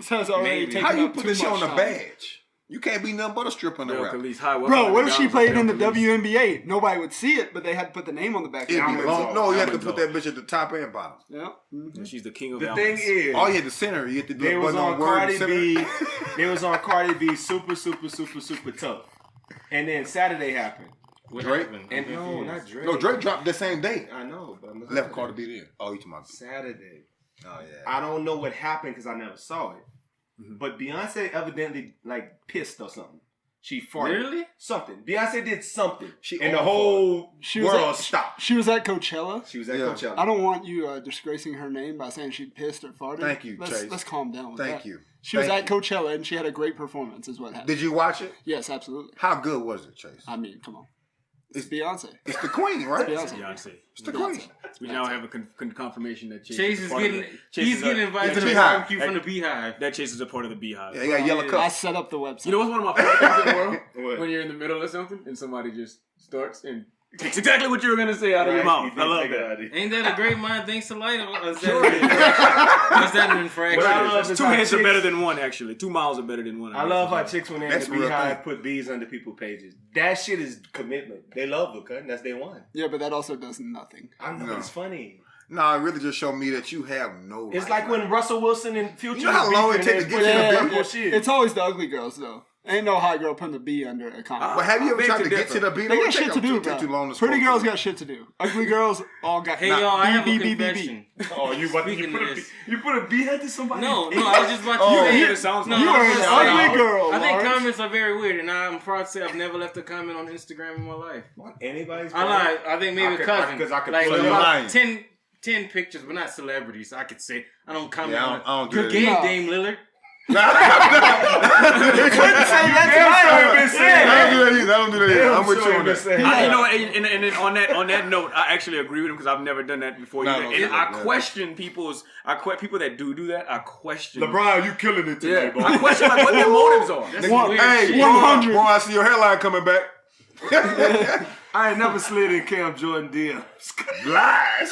Sounds already Maybe. taking How you up put too this shit much on a time. badge? You can't be nothing but a stripper in the Bel rap. Khalees. Hi, Bro, what if she played in the Bel Khalees. WNBA? Nobody would see it, but they had to put the name on the back. It'd be Almanzar. long. No, you have to Almanzar. put that bitch at the top and bottom. Yeah. And she's the king of the Almanzar. thing is, All you had to center. You had to do they a was button on on word Cardi and center. B. They was on Cardi B, super tough. And then Saturday happened. What Drake? happened? And I'm no, confused. not Drake. No, Drake dropped the same day. I know, but I'm Left Cardi B there. Oh, you talking about? Saturday. Oh yeah. I don't know what happened because I never saw it. but Beyonce evidently like pissed or something. She farted. Really? Something. Beyonce did something. She and the all whole She was world at- stopped. She was at Coachella. She was at Yeah. Coachella. I don't want you disgracing her name by saying she pissed or farted. Thank you, let's, Chase. Let's calm down with Thank that. you. She was Thank at you. Coachella and she had a great performance is what happened. Did you watch it? Yes, absolutely. How good was it, Chase? I mean, come on. It's Beyonce. It's the queen, right? Beyonce. Beyonce. It's the queen. We now have a confirmation that Chase is part of getting. the- Chase He's is getting a- invited to the the Beehive. barbecue from the Beehive. That Chase is a part of the Beehive. Yeah, you got yellow I cups. set up the website. You know what's one of my favorite things in the world? What? When you're in the middle of something and somebody just starts and takes exactly what you were gonna say out of your mouth. I love that. Ain't that a great mind thanks to light? Or is that an infraction? Is that an infraction? But I love Two hands are better than one, actually. 2 miles are better than one. I love how chicks when they're in That's the a real Beehive thing. put bees under people's pages. That shit is commitment. They love her, cuz. That's their one. Yeah, but that also does nothing. I know No. it's funny. No, it really just showed me that you have no. It's right like when Russell Wilson and Future. You know how was long it beefing take and to they get put to the in beef? bullshit. It's always the ugly girls though. Ain't no hot girl putting the B under a comment. But have you ever beg tried to to get differ. to the beat? They got shit to do, Take too long bro. to Pretty scroll girls through. got shit to do. Ugly girls all got. Hey y'all, I have a B, B, B, B, B. confession. Oh, you about to Speaking put of a this. you put a bee head to somebody? No, I was just about to Oh, say. it sounds like You I are was an gonna say, ugly girl. I think Lawrence. comments are very weird, and I'm proud to say I've never left a comment on Instagram in my life. On anybody's I lied. I think maybe I could- cousin. because I could like pull it about up. 10 pictures, but not celebrities. I could say I don't comment Yeah, on I don't Good get it. game, No. Dame Lillard. I don't do that either. I'm with you on that. You know, and on that note, I actually agree with him because I've never done that before No, either. no, and no, I no. question people that do that. I question. LeBron, you killing it today, Yeah, boy. I question like what their motives are. That's One- weird Hey, shit. boy, 100. I see your hairline coming back. I ain't never slid in Cam Jordan DMs. Lies.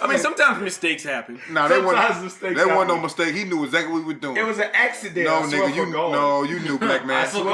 I mean, sometimes mistakes happen. Nah, that Sometimes mistakes wasn't no happen. mistake. He knew exactly what we were doing. It was an accident. no, I swear nigga, for God. you knew, black man. I swear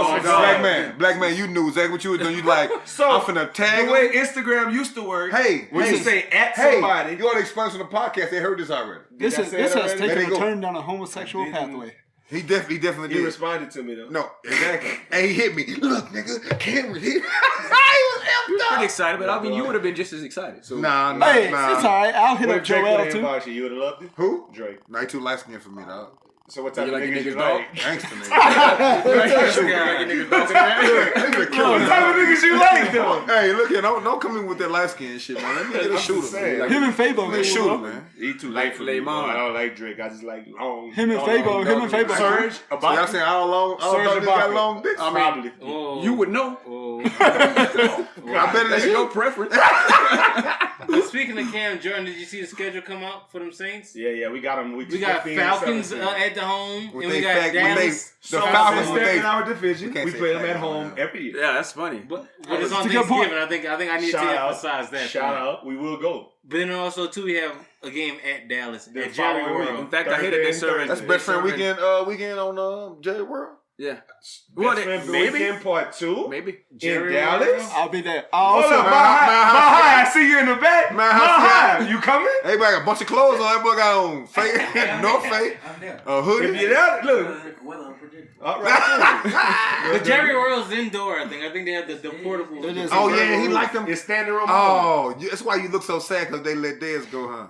for Black man, you knew exactly what you were doing. You like, So, I'm finna tag the way him. Instagram used to work. Hey, when hey, you say at hey, somebody, you ought to explain to the podcast. They heard this already. This I is say this it has already? Let taken it a go. turn down a homosexual didn't. pathway. He definitely he did. responded to me though. No, Exactly. And he hit me. Look, nigga, camera hit. He was You're amped pretty up. excited, but I mean, you would have been just as excited. So Nah. Hey, it's alright. I'll hit What up if Drake Joel would have too. invited you? You would have loved it? Who? Drake. Nah, he too light skinned for me, dog. So what type You of like the niggas you niggas, dog? like? Gangster nigga. What type of niggas you like though? Hey, look here, don't come in with that light skin shit, man. Let me get a shooter, saying. man. Him and Fabo. Let me shoot him, man. He too late for me. Lame Boy. on. I don't like Drake. I just like long. Him and long, Fabo. long Him and dogs. Fabo. Surge. So y'all saying all Surge dogs got Ibaka. long dicks? Probably. Whoa. you would know. Whoa. I bet That's it your is. preference. But speaking of Cam Jordan, did you see the schedule come out for them Saints? Yeah, we got them. We got Falcons at the home, With and we they got fact- when they- Dallas. the So Falcons since with they're they- in our division, we can't we say play them fact at on home that. every year. Yeah, that's funny. But it's on It's a good point. Thanksgiving. I think I need Shout to out. emphasize that. Shout out. We will go. But then also too, we have a game at Dallas The at Jerry following week. In World. fact, I hate that they're serving. That's best friend weekend on Jerry World. Yeah. Well, Well, maybe. Weekend part 2 Maybe. in Dallas. I'll be there. Hold Also, up, Mahai, I see you in the back. Mahai, you coming? Everybody got a bunch of clothes on. That boy got on North Face, a hoodie. If you're there, look. All right. The Jerry World's indoor. I think they have the portable. It is. Oh yeah, he liked them. It's standing room. Oh, that's why you look so sad because they let theirs go, huh?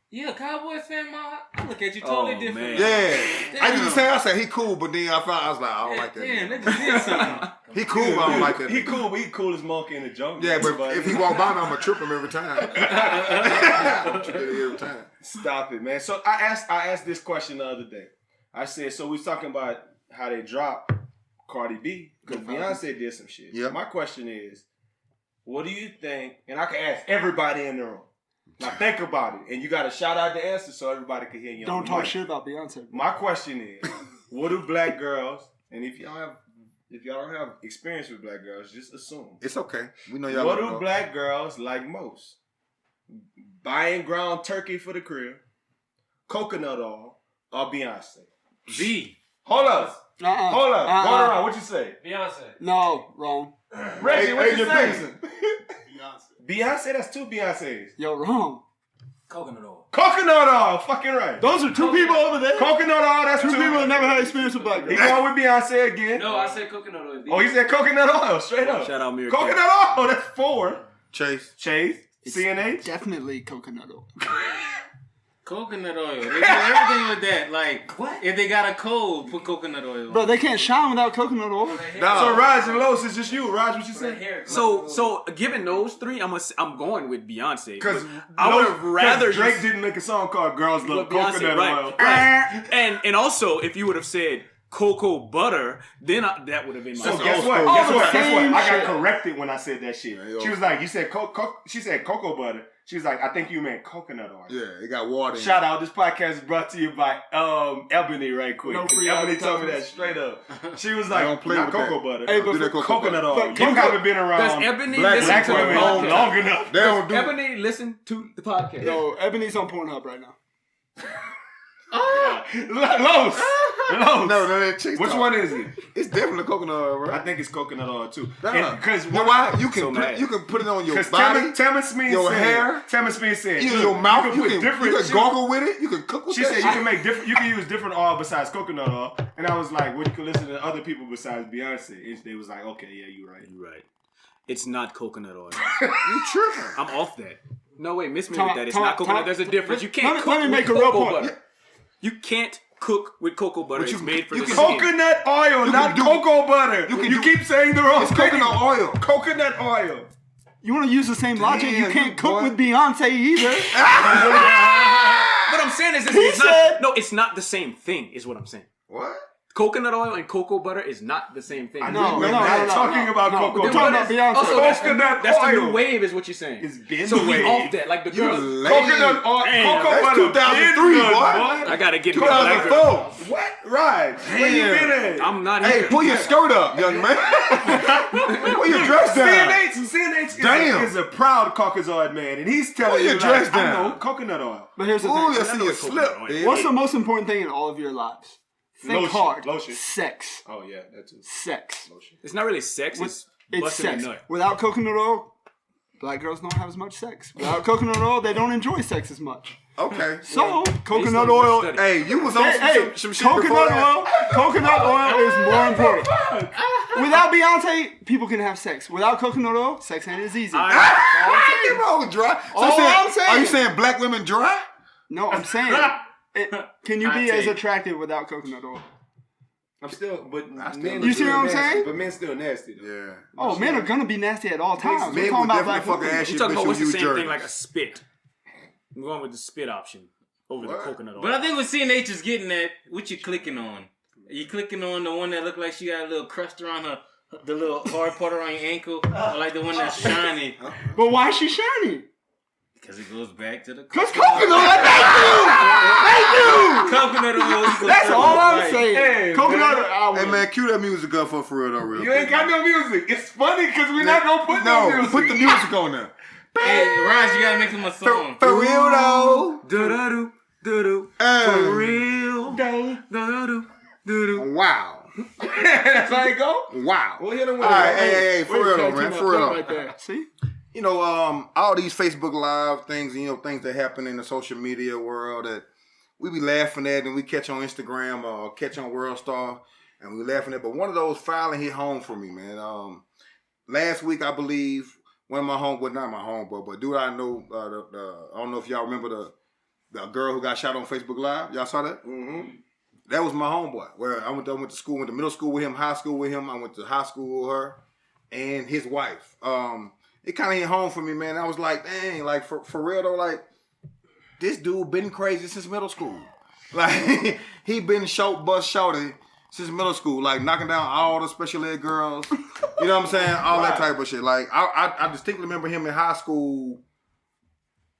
Yeah, Cowboys fan, I look at you totally Oh, different. man. Yeah. I used to say, I said he cool, but then I was like, I don't like that. Damn, nigga. that just did something. He cool, but I don't like that. He nigga. cool, but he cool as monkey in the jungle. Yeah, but if he walk by me, I'm gonna trip him every time. I'm tripping every time. Stop it, man. So I asked this question the other day. I said, so we was talking about how they dropped Cardi B because Beyonce did some shit. Yeah. My question is, what do you think? And I can ask everybody in the room. Now think about it, and you got to shout out the answer so everybody can hear you. Don't talk shit about Beyonce. My question is, what do black girls? And if y'all don't have experience with black girls, just assume. It's okay. We know y'all. What don't do know. black girls like most? Buying ground turkey for the crib, coconut oil, or Beyonce? B. Hold up. Hold up. Uh-uh. Going around. What you say? Beyonce. No, wrong. Reggie, what you Adrian say? Peterson. Beyonce, that's 2 Beyoncés. Yo, wrong. Coconut oil. Coconut oil, fucking right. Those are two people over there. Coconut oil, that's Two 2 people that never had experience with black He girls. going with Beyonce again. No, I said coconut oil. Oh, he said coconut oil, straight up. Shout out Mira Coconut oil, that's 4. Chase. Chase, CNH. Definitely coconut oil. Coconut oil. They do everything with that. Like, if they got a cold, put coconut oil. Bro, they can't shine without coconut oil. So Raj and Los, it's just you. Raj, what you say? So given those three, I'm going with Beyonce. Because I would have rather Drake just- didn't make a song called "Girls Love Beyonce, Coconut right, Oil." right. And also, if you would have said cocoa butter, then that would have been my. So song. guess what? Oh, Guess the what? Guess what? same I got shit. corrected when I said that shit. yo. She was like, "You said she said cocoa butter." She was like, "I think you meant coconut oil." Yeah, it got water in Shout out! This podcast is brought to you by Ebony. Right quick, No free Ebony told me that advertisements. straight up. She was I like, don't play "Not with cocoa that. butter, Hey, Do that coconut oil." But You haven't been around Does Ebony black listen to the women podcast? long enough. They don't do Ebony listen to the podcast. No, Ebony's on Pornhub right now. Los. No, that chicks Which talk. one is it? It's definitely coconut oil, bro. I think it's coconut oil too. Nah. Because You know why? You can So mad. you can put it on your Because body, Tammy Smith your said, hair, Tammy Smith said, in look, your mouth. You can put different. You can gargle with it. You can cook with She that said you shit. can make different. You can use different oil besides coconut oil. And I was like, well, you can listen to other people besides Beyonce. And they was like, okay, yeah, you're right. You're right. It's not coconut oil. You tripping? I'm off that. No way, Miss me Tom- with that. It's Tom- not coconut. Tom- There's a difference. You can't let cook me with make a real cocoa point. butter. You can't cook with cocoa butter. But It's you- made for you the can- skin. Coconut oil, You not can do- cocoa butter. you can You do- keep saying the wrong It's thing. coconut oil. Coconut oil. You want to use the same logic? You Damn, can't you cook boy. with Beyonce either. What I'm saying is, He said- it's not the same thing. Is what I'm saying. What? Coconut oil and cocoa butter is not the same thing. No, We're no, not no, no, talking no. about No, cocoa we're Then talking what about is- Beyonce. Also, that's the Coconut new oil. wave, is what you're saying. It's been so the we wave. off that, like the You girls. lame. Coconut oil, Damn, cocoa that's butter. 2003, been good, boy. I gotta get me a black girl. 2004. What? Right. Where you Damn. been at? I'm not Hey, here. pull your skirt up, young man. Pull your dress down. CNH Damn. is a proud Caucasoid man, and he's telling Pull your you dress like, I down. know coconut oil. But here's the Ooh, thing. you see know you it's slip, coconut oil. bitch. What's the most important thing in all of your lives? Think Lotion. hard. Lotion. Sex. Oh yeah, that's it. Sex. It's not really sex. It's It's busting sex. a nut. Without coconut oil, black girls don't have as much sex. Without coconut oil, they don't enjoy sex as much. Okay. So, coconut Based on oil. study. Hey, you was on Hey, some shit before coconut that. oil. Coconut oil is more important. Without Beyonce, people can have sex. Without coconut oil, sex ain't as easy. You know, dry. So All I'm saying- Are you saying black women dry? No, I'm saying, can you be Hot as take. attractive without coconut oil? I'm still, but still men. You are see still what I'm nasty, saying? But men still nasty though. Yeah. Oh, men are gonna be nasty at all times. We're Men talking would about definitely black fucking women. ask You're you, talking bitch, about you what's the use same jerky. thing like a spit. I'm going with the spit option over the coconut oil. But I think what CNH is getting at, what you clicking on? Are you clicking on the one that look like she got a little crust around her, the little hard part around your ankle, or like the one that's shiny? But why is she shiny? Because it goes back to the Cause coconut oil. Thank you. coconut oil. That's all I'm Right. saying. Hey, Coconut man. oil. Hey man, cue that music up for real though, real You ain't got no music. It's funny because we're not gonna put no music. put the music on there. Hey, Ryan, you gotta make him a song. For real though. Do-do-do, do-do. Hey. For real. Do-do-do, do-do. Wow. That's how it go. Wow. We'll hit him with All right, it. hey, for real though, man, for real though. Right there. See? You know, all these Facebook Live things, things that happen in the social media world that we be laughing at and we catch on Instagram or catch on World Star and we laughing at. But one of those finally hit home for me, man. Last week, I believe, one of my not my homeboy, but dude I know, I don't know if y'all remember the girl who got shot on Facebook Live. Y'all saw that? Mm-hmm. That was my homeboy. Where I went to school, went to middle school with him, high school with him. I went to high school with her and his wife. It kind of hit home for me, man. I was like, dang, like for real though, like this dude been crazy since middle school. Like he been bust shorty since middle school, like knocking down all the special ed girls. You know what I'm saying? All that type of shit. Like I distinctly remember him in high school.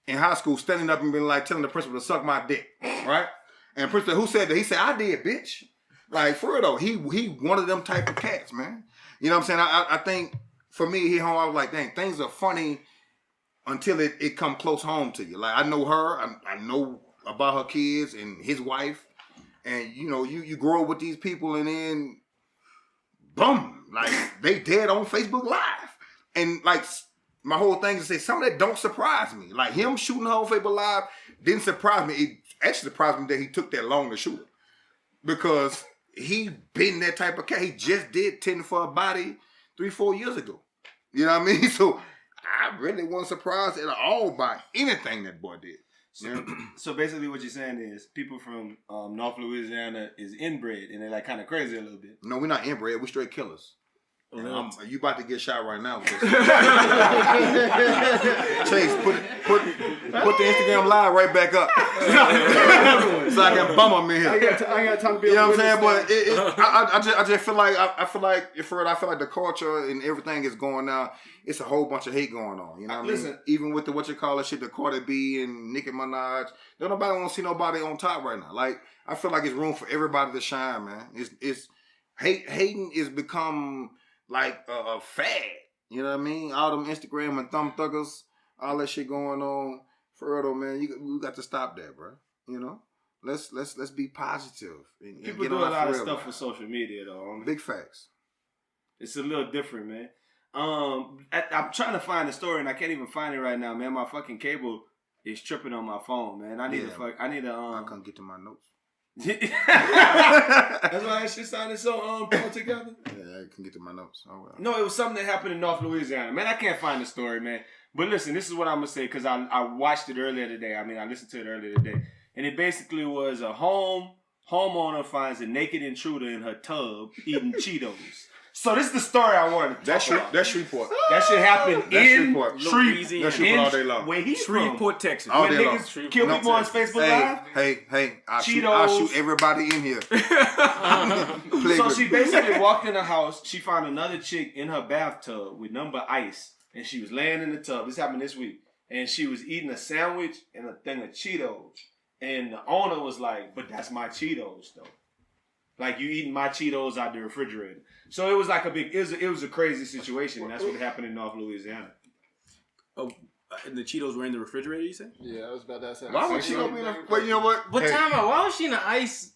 Standing up and being like telling the principal to suck my dick, right? And principal, who said that? He said, I did, bitch. Like for real though, he one of them type of cats, man. You know what I'm saying? I think. For me, here home, I was like, dang, things are funny until it come close home to you. Like, I know her. I know about her kids and his wife. And, you grow up with these people and then, boom, like, they dead on Facebook Live. And, like, my whole thing is to say, some of that don't surprise me. Like, him shooting her on Facebook Live didn't surprise me. It actually surprised me that he took that long to shoot her. Because he been that type of cat. He just did 10 for a Body 3-4 years ago. You know what I mean? So I really wasn't surprised at all by anything that boy did. So basically, what you're saying is people from North Louisiana is inbred and they're like kind of crazy a little bit. No, we're not inbred. We're straight killers. And you about to get shot right now. With this. Chase, put the Instagram live right back up, so I can bum them in here. I ain't got time to be. You know what I'm saying? But I just feel like I feel like the culture and everything is going now. It's a whole bunch of hate going on. You know what I mean? Listen. Even with the shit, the Cardi B and Nicki Minaj, don't nobody want to see nobody on top right now. Like I feel like it's room for everybody to shine, man. It's hating is become like a fad. You know what I mean? All them Instagram and thumb thuggers, all that shit going on. For real though, man, we got to stop that, bro. You know? Let's be positive. And People get do on a our lot of real, stuff man. with social media though. Big facts. It's a little different, man. I'm trying to find the story and I can't even find it right now, man. My fucking cable is tripping on my phone, man. I need I can't get to my notes. That's why that shit sounded so put together. Yeah, I can get to my notes. Oh, well. No, it was something that happened in North Louisiana. Man, I can't find the story, man. But listen, this is what I'm going to say because I watched it earlier today. I mean, I listened to it earlier today. And it basically was a homeowner finds a naked intruder in her tub eating Cheetos. So this is the story I wanted to talk about. That's Shreveport. That shit happened in Shreveport. Louisiana. That's Shreveport all day long. Where he's Shreveport, Texas. All When day long. niggas kill people on Facebook Live. Hey, I'll Cheetos. shoot everybody in here. So she basically walked in the house. She found another chick in her bathtub with nothing but ice. And she was laying in the tub. This happened this week. And she was eating a sandwich and a thing of Cheetos. And the owner was like, but that's my Cheetos, though. Like, you eating my Cheetos out the refrigerator. So it was like it was a crazy situation. That's what happened in North Louisiana. Oh, and the Cheetos were in the refrigerator, you said? Yeah, I was about to ask that. Why would she go be in a... Wait, you know what? But Hey, time out. Why was she in an ice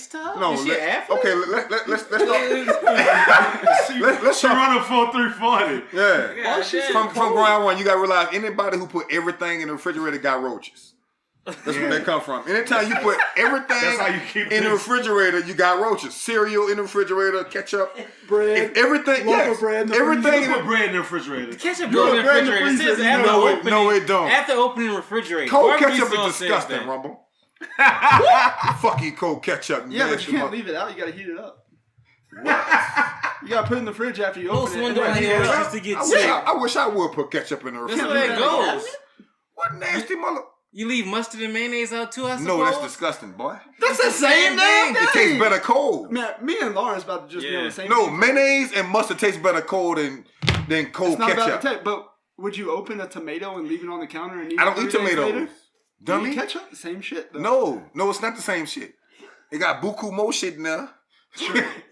tub? No, Is she an athlete? okay, let's She run a 4.340. Yeah. Yeah, From ground one, you gotta realize anybody who put everything in the refrigerator got roaches. That's where they come from. Anytime you put everything That's how you keep in the this. refrigerator, you got roaches. Cereal in the refrigerator, ketchup, Bread, if everything, loaf yes, of bread in the everything. You put bread in the refrigerator. Ketchup Yo, goes in the bread in the refrigerator. It says freezer, after no, opening. no, it don't. After opening the refrigerator. Cold Barbecue ketchup sauce is says disgusting, that. Rumble. Fuck you, cold ketchup. Yeah, but nasty you can't mother- leave it out. You gotta heat it up. You gotta put it in the fridge after you Most open it. window and then heat it handles up. used to get I sick. wish I would put ketchup in the That's refrigerator. where that goes. What nasty mother? You leave mustard and mayonnaise out too, I suppose? No, that's disgusting, boy. That's the same damn thing. It tastes better cold. Man, me and Lawrence about to just be on the same. No, team. mayonnaise and mustard taste better cold than cold It's not about ketchup. the taste, but would you open a tomato and leave it on the counter and eat I it don't 3 eat days tomatoes. later? Dummy. You eat ketchup? Same shit. Though. No, it's not the same shit. It got buku more shit in there.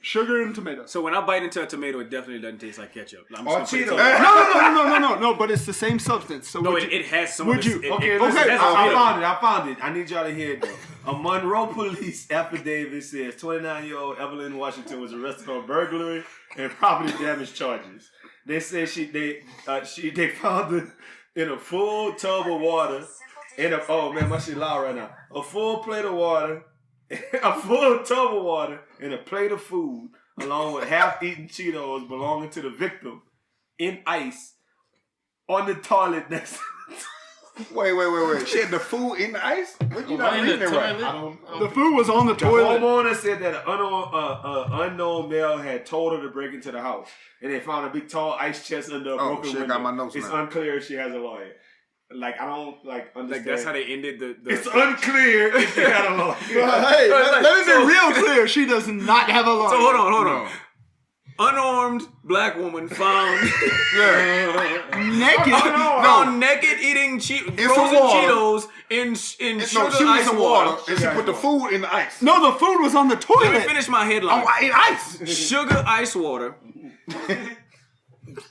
Sugar and tomatoes. So when I bite into a tomato, it definitely doesn't taste like ketchup. I'm Or just gonna put it Cheetos. to you. No, but it's the same substance. So No, would it has some would of you- this. Okay, listen, okay, I found it. I need y'all to hear it, though. A Monroe police affidavit says 29-year-old Evelyn Washington was arrested on burglary and property damage charges. They said they found her in a full tub of water. Oh man, my shit loud right now. A full plate of water, a full tub of water, and a plate of food, along with half-eaten Cheetos belonging to the victim, in ice, on the toilet next to Wait. She had the food in the ice? What, you not in the reading it right? toilet? the food was on the The toilet. homeowner said that an unknown male had told her to break into the house, and they found a big tall ice chest under a broken shit, window. got my notes It's now. unclear if she has a lawyer. Like I don't understand. Like that's how they ended the It's unclear if she had a lawyer. Hey, let me be real clear. She does not have a lawyer. So hold on. No. Unarmed black woman found Naked. found naked eating frozen water. Cheetos in No, sugar she was ice some water and she put the food in the ice. No, the food was on the Let me toilet. finish my headline. I ate ice. Sugar ice water.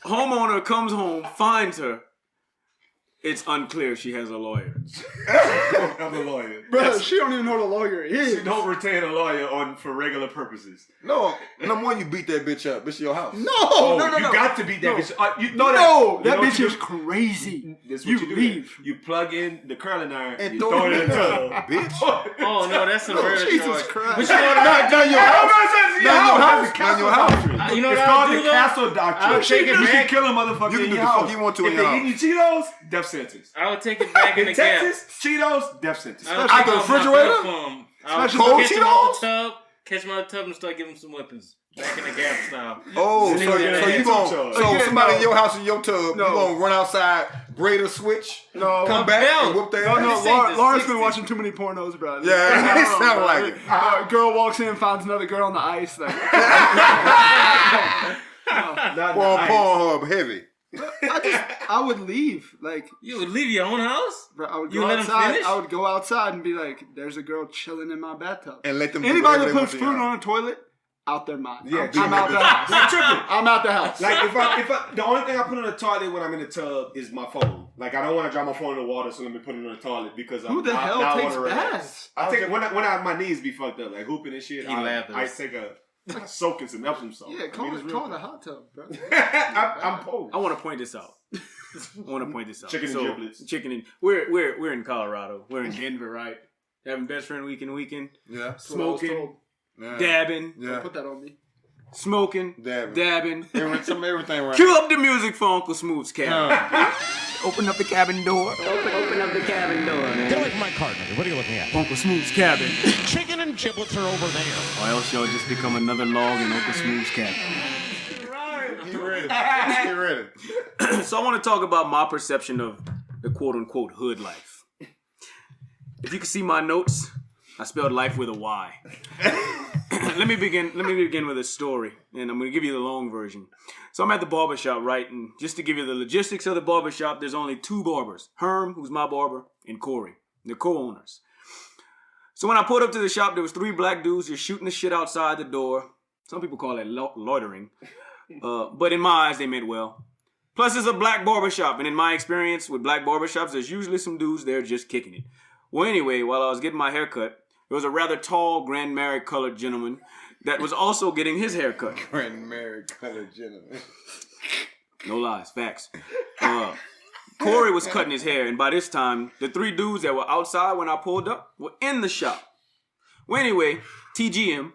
Homeowner comes home, finds her. It's unclear if she has a lawyer. have a lawyer. Bro, she don't even know what a lawyer is. She don't retain a lawyer for regular purposes. No, number one, you beat that bitch up. It's your house. No. You got to beat that bitch. You know No, that. that You know what bitch you is do? crazy. This You what you leave. do. You plug in the curling iron And you throw it in the tub. tub, bitch. Oh no, that's a murder Jesus charge. Christ. But you know what Not your house. Not your house. You know It's what called I'll the do, though? castle doctrine. I'll take it you back. can kill a motherfucker You can in do your the house. fuck you want to in if your they house. eating Cheetos, death sentence. I would take it back in the In gap. Texas, Cheetos, death sentence. I would Out take the off my refrigerator? belt for him. I would Cold catch him out Cheetos? the tub, catch him out the tub, and start giving him some weapons. Back in the gap style. Oh, So so, you're gonna so hit you two gon' charges. so Again, somebody in no. your house in your tub, No. you gonna run outside, braid a switch, No, come back and whoop their No, ass? no, This ain't the Lauren's been 60s. watching too many pornos, bro. Yeah, I don't it know, sound bro. like it. Girl walks in, finds another girl on the ice. Like, Not Porn, nice. Pornhub heavy. I would leave. Like, You would leave your own house? bro, I would You go let him outside. finish? I would go outside and be like, "There's a girl chilling in my bathtub." And let them do Anybody whatever that they puts want food to on a toilet, out their mind. Yeah, I'm out the house. Like tripping. I'm out the house. Like if I the only thing I put on the toilet when I'm in the tub is my phone. Like I don't want to drop my phone in the water, so let me put it on the toilet because Who the hell I takes wanna relax. baths? I take when my knees be fucked up, like hooping and shit. He lathers. I take a soak in some Epsom salt. Yeah, call it a hot tub, bro. I'm poor. I want to point this out. Chicken and giblets. Chicken and we're in Colorado. We're in Denver, right? Having best friend weekend. Yeah. Smoking, Yeah. dabbing, Yeah. Put that on me. smoking, Dabbing. dabbing. Everything right. Cue up the music for Uncle Smooth's cabin. Open up the cabin door. Open up the cabin door, man. Get away from my card, nigga. What are you looking at? Uncle Smooth's cabin. Chicken and giblets are over there. Or else you'll just become another log in Uncle Smooth's cabin. He ready. He ready. So I want to talk about my perception of the quote-unquote hood life. If you can see my notes, I spelled life with a Y. Let me begin with a story, and I'm going to give you the long version. So I'm at the barbershop, right? And just to give you the logistics of the barbershop, there's only two barbers. Herm, who's my barber, and Corey, the co-owners. So when I pulled up to the shop, there was 3 black dudes just shooting the shit outside the door. Some people call that loitering. But in my eyes, they meant well. Plus, it's a black barbershop, and in my experience with black barbershops, there's usually some dudes there just kicking it. Well, anyway, while I was getting my haircut, there was a rather tall, Grand Married colored gentleman that was also getting his haircut. Grand married colored gentleman. No lies, facts. Corey was cutting his hair, and by this time, the 3 dudes that were outside when I pulled up were in the shop. Well, anyway, TGM, I'm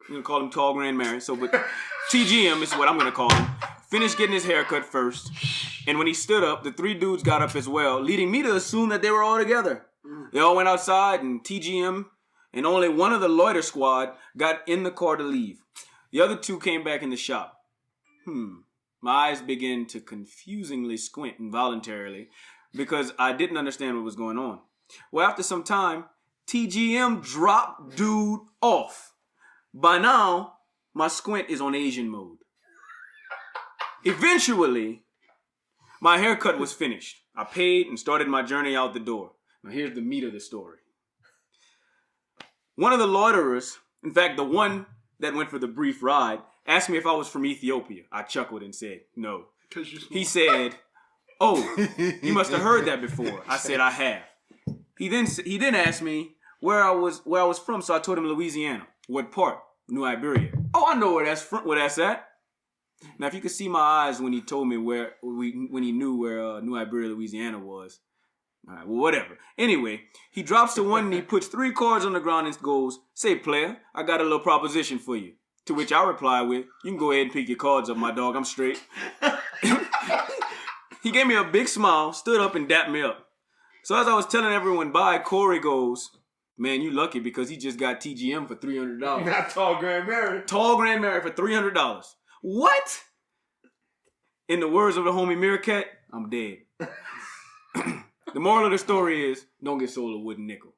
going to call him Tall Grand Married, but TGM is what I'm going to call him, finished getting his haircut first, and when he stood up, the 3 dudes got up as well, leading me to assume that they were all together. They all went outside, and TGM and only one of the loiter squad got in the car to leave. The other 2 came back in the shop. My eyes began to confusingly squint involuntarily because I didn't understand what was going on. Well, after some time, TGM dropped dude off. By now, my squint is on Asian mode. Eventually, my haircut was finished. I paid and started my journey out the door. Now here's the meat of the story. One of the loiterers, in fact, the one that went for the brief ride, asked me if I was from Ethiopia. I chuckled and said, no. He said, oh, you must have heard that before. I said, I have. He then asked me where I was from, so I told him Louisiana. What part? New Iberia. Oh, I know where that's at. Now, if you could see my eyes when he told me when he knew where New Iberia, Louisiana was. All right, well, whatever. Anyway, he drops to one knee, puts 3 cards on the ground and goes, say, player, I got a little proposition for you. To which I reply with, you can go ahead and pick your cards up, my dog. I'm straight. He gave me a big smile, stood up and dapped me up. So as I was telling everyone bye, Corey goes, man, you lucky because he just got TGM for $300. Not Tall Grand Married. Tall Grand Married for $300. What? In the words of the homie Meerkat, I'm dead. The moral of the story is, don't get sold a wooden nickel. ...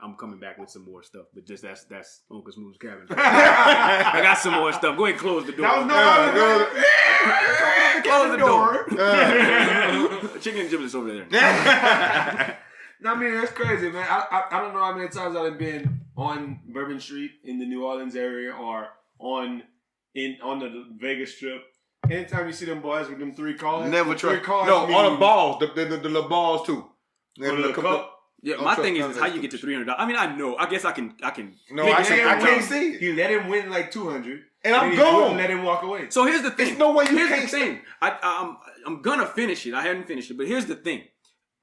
I'm coming back with some more stuff, but just that's Uncle Smooth's cabin. I got some more stuff. Go ahead and close the door. Close the door. Chicken and giblets over there. No, I mean, that's crazy, man. I don't know how many times I've been on Bourbon Street in the New Orleans area or on the Vegas Strip. Anytime you see them boys with them 3 cars, Never try. 3 cars. No, mean- on the balls. The little balls too. On the cup. Yeah, Don't my trust thing none is of how that you get to stupid $300. I mean, I know. I guess I can. No, make I it can't- sound I can't dumb. see it. He let him win like 200, And I'm he gone. wouldn't let him walk away. So here's the thing. There's no way you here's can't the thing. I'm gonna finish it. I haven't finished it, but here's the thing.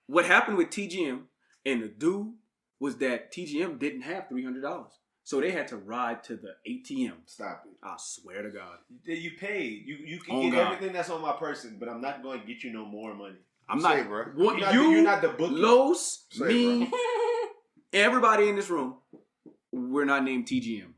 What happened with TGM and the dude was that TGM didn't have $300. So they had to ride to the ATM. Stop it. I swear to God. You paid. You can Oh, get God. everything that's on my person, but I'm not going to get you no more money. I'm Say not. it, bro. What, You're not the bookie. Los, Say it, me, everybody in this room, we're not named TGM.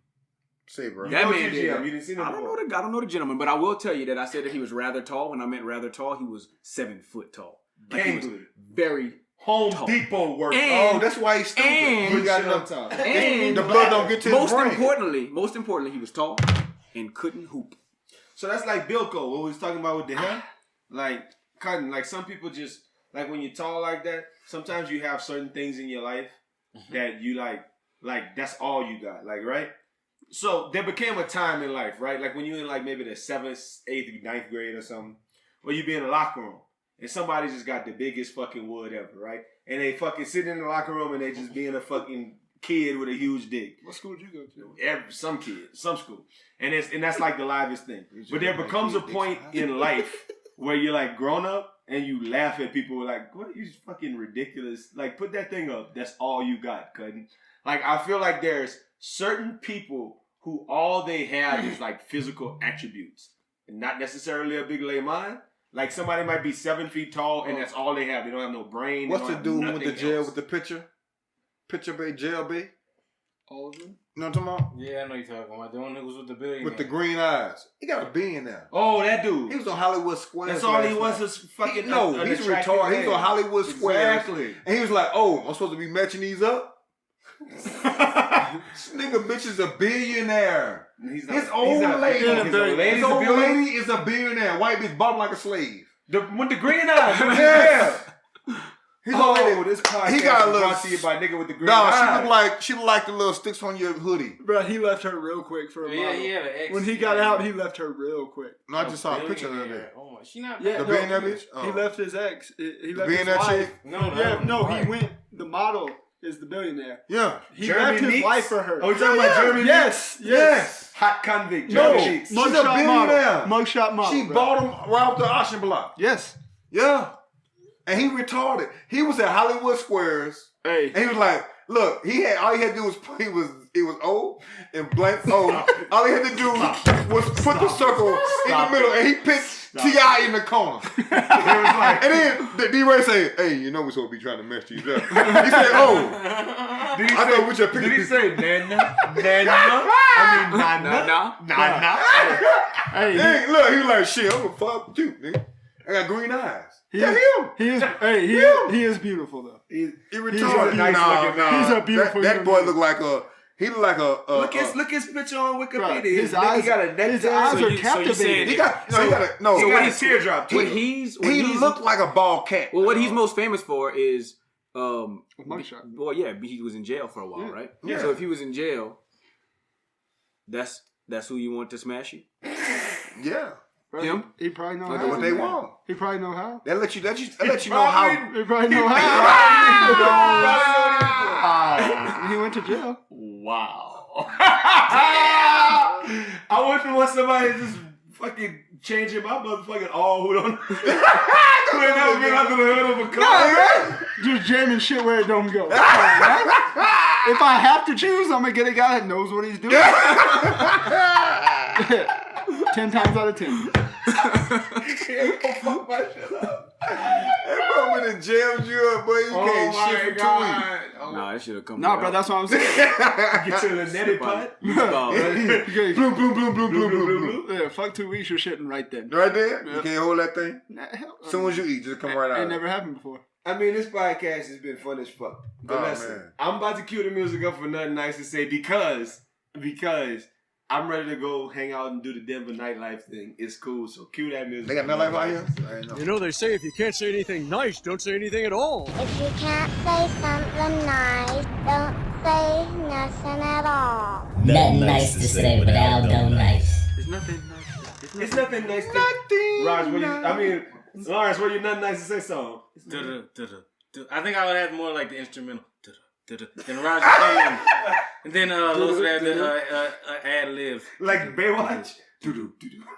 Say, bro. That know man TGM, did that. you didn't see him I don't before. know the I don't know the gentleman, but I will tell you that I said that he was rather tall. When I meant rather tall, he was 7 foot tall. Like he was Gangly. very Home tall. Depot work. And- Oh, that's why he's stupid. and- he got Shit on enough. top. and The blood don't get to his most brain. importantly, he was tall and couldn't hoop. So that's like Bilko, what we was talking about with the hair. Like, cutting. Like, some people just, like, when you're tall like that, sometimes you have certain things in your life that you like, that's all you got. Like, right? So there became a time in life, right? Like when you're in like maybe the 7th, 8th, 9th grade or something, where you be in the locker room and somebody just got the biggest fucking wood ever, right? And they fucking sitting in the locker room and they just being a fucking kid with a huge dick. What school did you go to? Some kid, some school. And that's like the livest thing. But there becomes a point in life where you're like grown up and you laugh at people like, what are you fucking ridiculous? Like, put that thing up. That's all you got, cutting. Like, I feel like there's certain people who all they have is like physical attributes. And not necessarily a big lay mind. Like somebody might be 7 feet tall and that's all they have. They don't have no brain. What's they the don't dude have with the nothing jail else. with the picture? Picture bay, jail bay? All of them? You know what I'm talking about? Yeah, I know you're talking about. The one niggas with the billion. With the green eyes. He got a billionaire. Oh, that dude. He was on Hollywood Squares. That's all he last was night. is fucking No, an he's attractive retarded. He's man. on Hollywood Squares. Exactly. And he was like, oh, I'm supposed to be matching these up? This nigga bitch is a billionaire. His His old lady. His old lady is a billionaire. White bitch bought him like a slave. With the green eyes. Yeah. His old lady. This podcast He got a is little. brought to you by nigga with the green No, eyes. she looked like the little sticks on your hoodie. Bro, he left her real quick for a Yeah, model. yeah. Ex, When he got out, he left her real quick. No, I just saw a picture of billionaire. that. Oh my, she not Yeah, The no, billionaire bitch? He Oh. left his ex. He left his billionaire wife. chick? No, he wife. went. The model is the billionaire. Yeah. He Jeremy left his Meeks? wife for her. Oh, you talking about Jeremy Yes, Meeks? yes. Hot convict. No, Jeremy Meeks. She's a mugshot billionaire. model. Mugshot model. She bro. bought him right off the auction block. Yes. Yeah. And he retarded. He was at Hollywood Squares. Hey. And he was like, look, all he had to do was he was old and blank old. All he had to do was put the circle in the middle and he picked T.I. in the corner. It was like, And then D-Ray said, hey, you know we're supposed to be trying to mess these up. He said, oh. did he I say, thought we should pick did he a say Nana? Nana? I mean Nana. Nana. Hey. Hey, look, he was like, shit, I'm gonna fuck you, nigga. I got green eyes. He Yeah, is, him. he is. Hey, he is beautiful though. He He's retarded. a nice looking man. He's a beautiful That human boy being. looked like a. He looked like a. Look his picture on Wikipedia. Bro, His eyes got a neck. his eyes So are you said- captivating. He got. No, he got a. No, He he got a teardrop. What too. he's looked like a bald cat. well, what he's most famous for is mugshot. well, yeah, he was in jail for a while, Yeah. right? Yeah. So if he was in jail, that's who you want to smash you. Yeah, Bro, Him? He probably know Like how. what they want. He probably know how. They let you know how. He probably know how. He went to jail. Wow. I wish there was somebody just fucking changing my motherfucking all who don't who ain't never been under the hood of a car. Just jamming shit where it don't go. Come on, man. If I have to choose, I'm gonna get a guy that knows what he's doing. 10 times out of 10. Can't go fuck my shit up. That bro went and jammed you up, boy. You can't shit for 2 weeks. Nah, that should have come. Nah, right bro, out. that's what I'm saying. Get to the netted putt. Okay. Bloom, bloom, bloom, bloom, bloom, bloom, bloom. Yeah, fuck 2 weeks, you're shitting right then. Right there, Yeah. you can't hold that thing. Nah, hell, As soon as you eat, just come right out. It never happened before. I mean, this podcast has been fun as fuck. But Oh, listen, man. I'm about to cue the music up for nothing nice to say because I'm ready to go hang out and do the Denver nightlife thing. It's cool, so cue that music. They got no life out here. I ain't know. You know, they say if you can't say anything nice, don't say anything at all. If you can't say something nice, don't say nothing at all. Nothing nice to say, but Aldo nice. There's nothing nice. It's nothing nice to Nothing. Raj, Lawrence, what you nothing nice to say song? I think I would have more like the instrumental. Then Roger come in. And then Los would have the ad lib. Like Baywatch?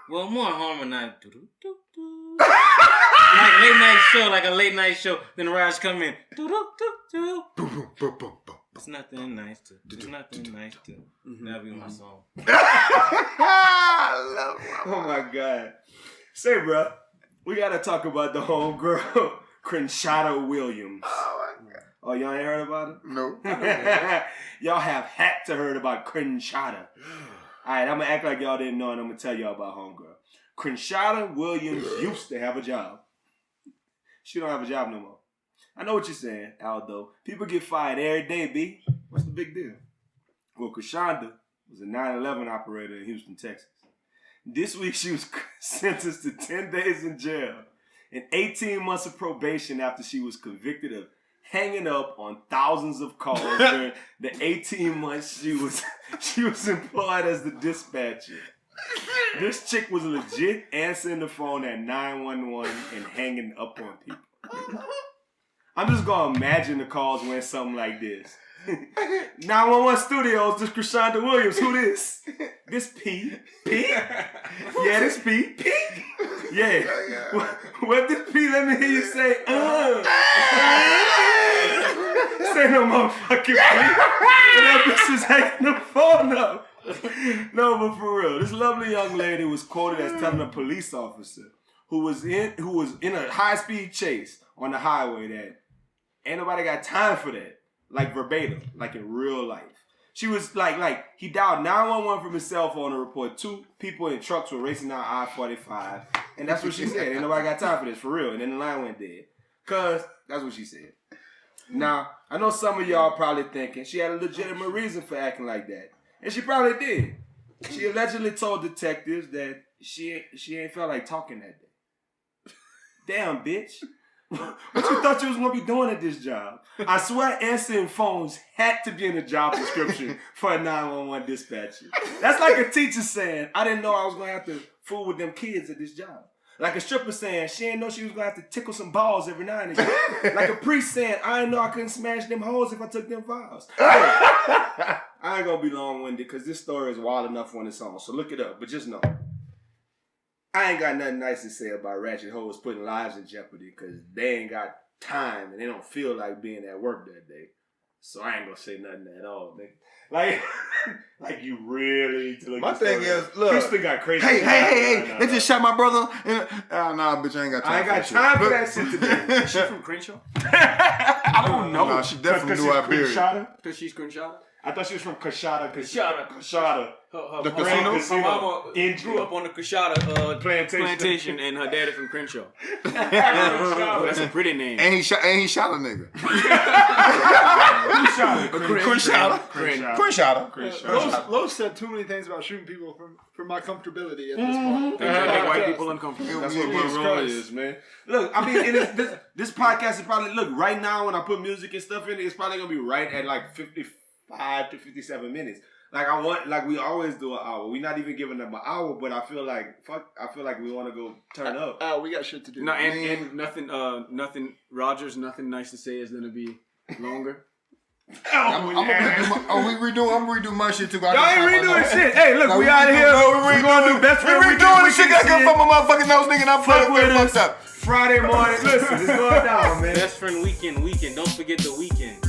Well, more harmonized. Like a late night show. Then Raj come in. Boom, boom, boom, boom, boom. It's nothing nice to. It's nothing nice to. That'll be my song. I love it. Oh my God. Say, bro, we gotta talk about the homegirl, Crenshaw Williams. Oh my God. Oh, y'all ain't heard about it? No. Y'all have had to heard about Crenshaw. All right, I'm gonna act like y'all didn't know, and I'm gonna tell y'all about homegirl. Crenshaw Williams used to have a job. She don't have a job no more. I know what you're saying, Aldo. People get fired every day, B. What's the big deal? Well, Krishanda was a 9/11 operator in Houston, Texas. This week, she was sentenced to 10 days in jail and 18 months of probation after she was convicted of hanging up on thousands of calls during the 18 months she was employed as the dispatcher. This chick was legit answering the phone at 911 and hanging up on people. I'm just gonna imagine the calls went something like this. 911 Studios, this Crenshaw Williams. Who this? This P. P? Yeah, this P. P? Yeah. What this P? Let me hear you say, Say no motherfucking P. And that bitch is hanging the phone up. No, but for real, this lovely young lady was quoted as telling a police officer who was in a high-speed chase on the highway that ain't nobody got time for that. Like verbatim, like in real life. She was like he dialed 911 from his cell phone to report 2 people in trucks were racing down I-45. And that's what she said. Ain't nobody got time for this, for real. And then the line went dead. Cause that's what she said. Now, I know some of y'all probably thinking she had a legitimate reason for acting like that. And she probably did. She allegedly told detectives that she ain't felt like talking that day. Damn, bitch. What you thought you was going to be doing at this job? I swear answering phones had to be in the job description for a 911 dispatcher. That's like a teacher saying, I didn't know I was going to have to fool with them kids at this job. Like a stripper saying, she didn't know she was going to have to tickle some balls every now and again. Like a priest saying, I didn't know I couldn't smash them hoes if I took them vows. I ain't going to be long-winded because this story is wild enough on its own. So look it up. But just know, I ain't got nothing nice to say about ratchet hoes putting lives in jeopardy because they ain't got time and they don't feel like being at work that day. So I ain't gonna say nothing at all, nigga. Like you really need to look. My thing is, look. Houston got crazy. Hey! They just shot my brother. Nah, bitch, I ain't got time. I ain't got time for that shit today. Is she from Crenshaw? I don't know. No, she definitely from New Iberia. Because she's Crenshaw? I thought she was from Coshada. The casino? Her mama grew up on the Coshada plantation, and her daddy from Crenshaw. That's a pretty name. And he shot a nigga. Crenshaw. Los said too many things about shooting people for my comfortability at this point. They make white people uncomfortable. That's what wrong is, man. Look, I mean, this podcast is probably, look, right now when I put music and stuff in it, it's probably going to be right at like 55 to 57 minutes. Like we always do an hour. We're not even giving them an hour, but I feel like we want to go turn up. We got shit to do. No, and nothing Rogers, nothing nice to say is going to be longer. I'm redoing my shit too. Y'all ain't redoing shit. Hey, look, we out of here. We're going to do best friend weekend. We redoing the shit. I got fuck my motherfucking nose, nigga. And I'm fucked up. Friday morning. Listen, it's going down, man. Best friend weekend. Don't forget the weekend.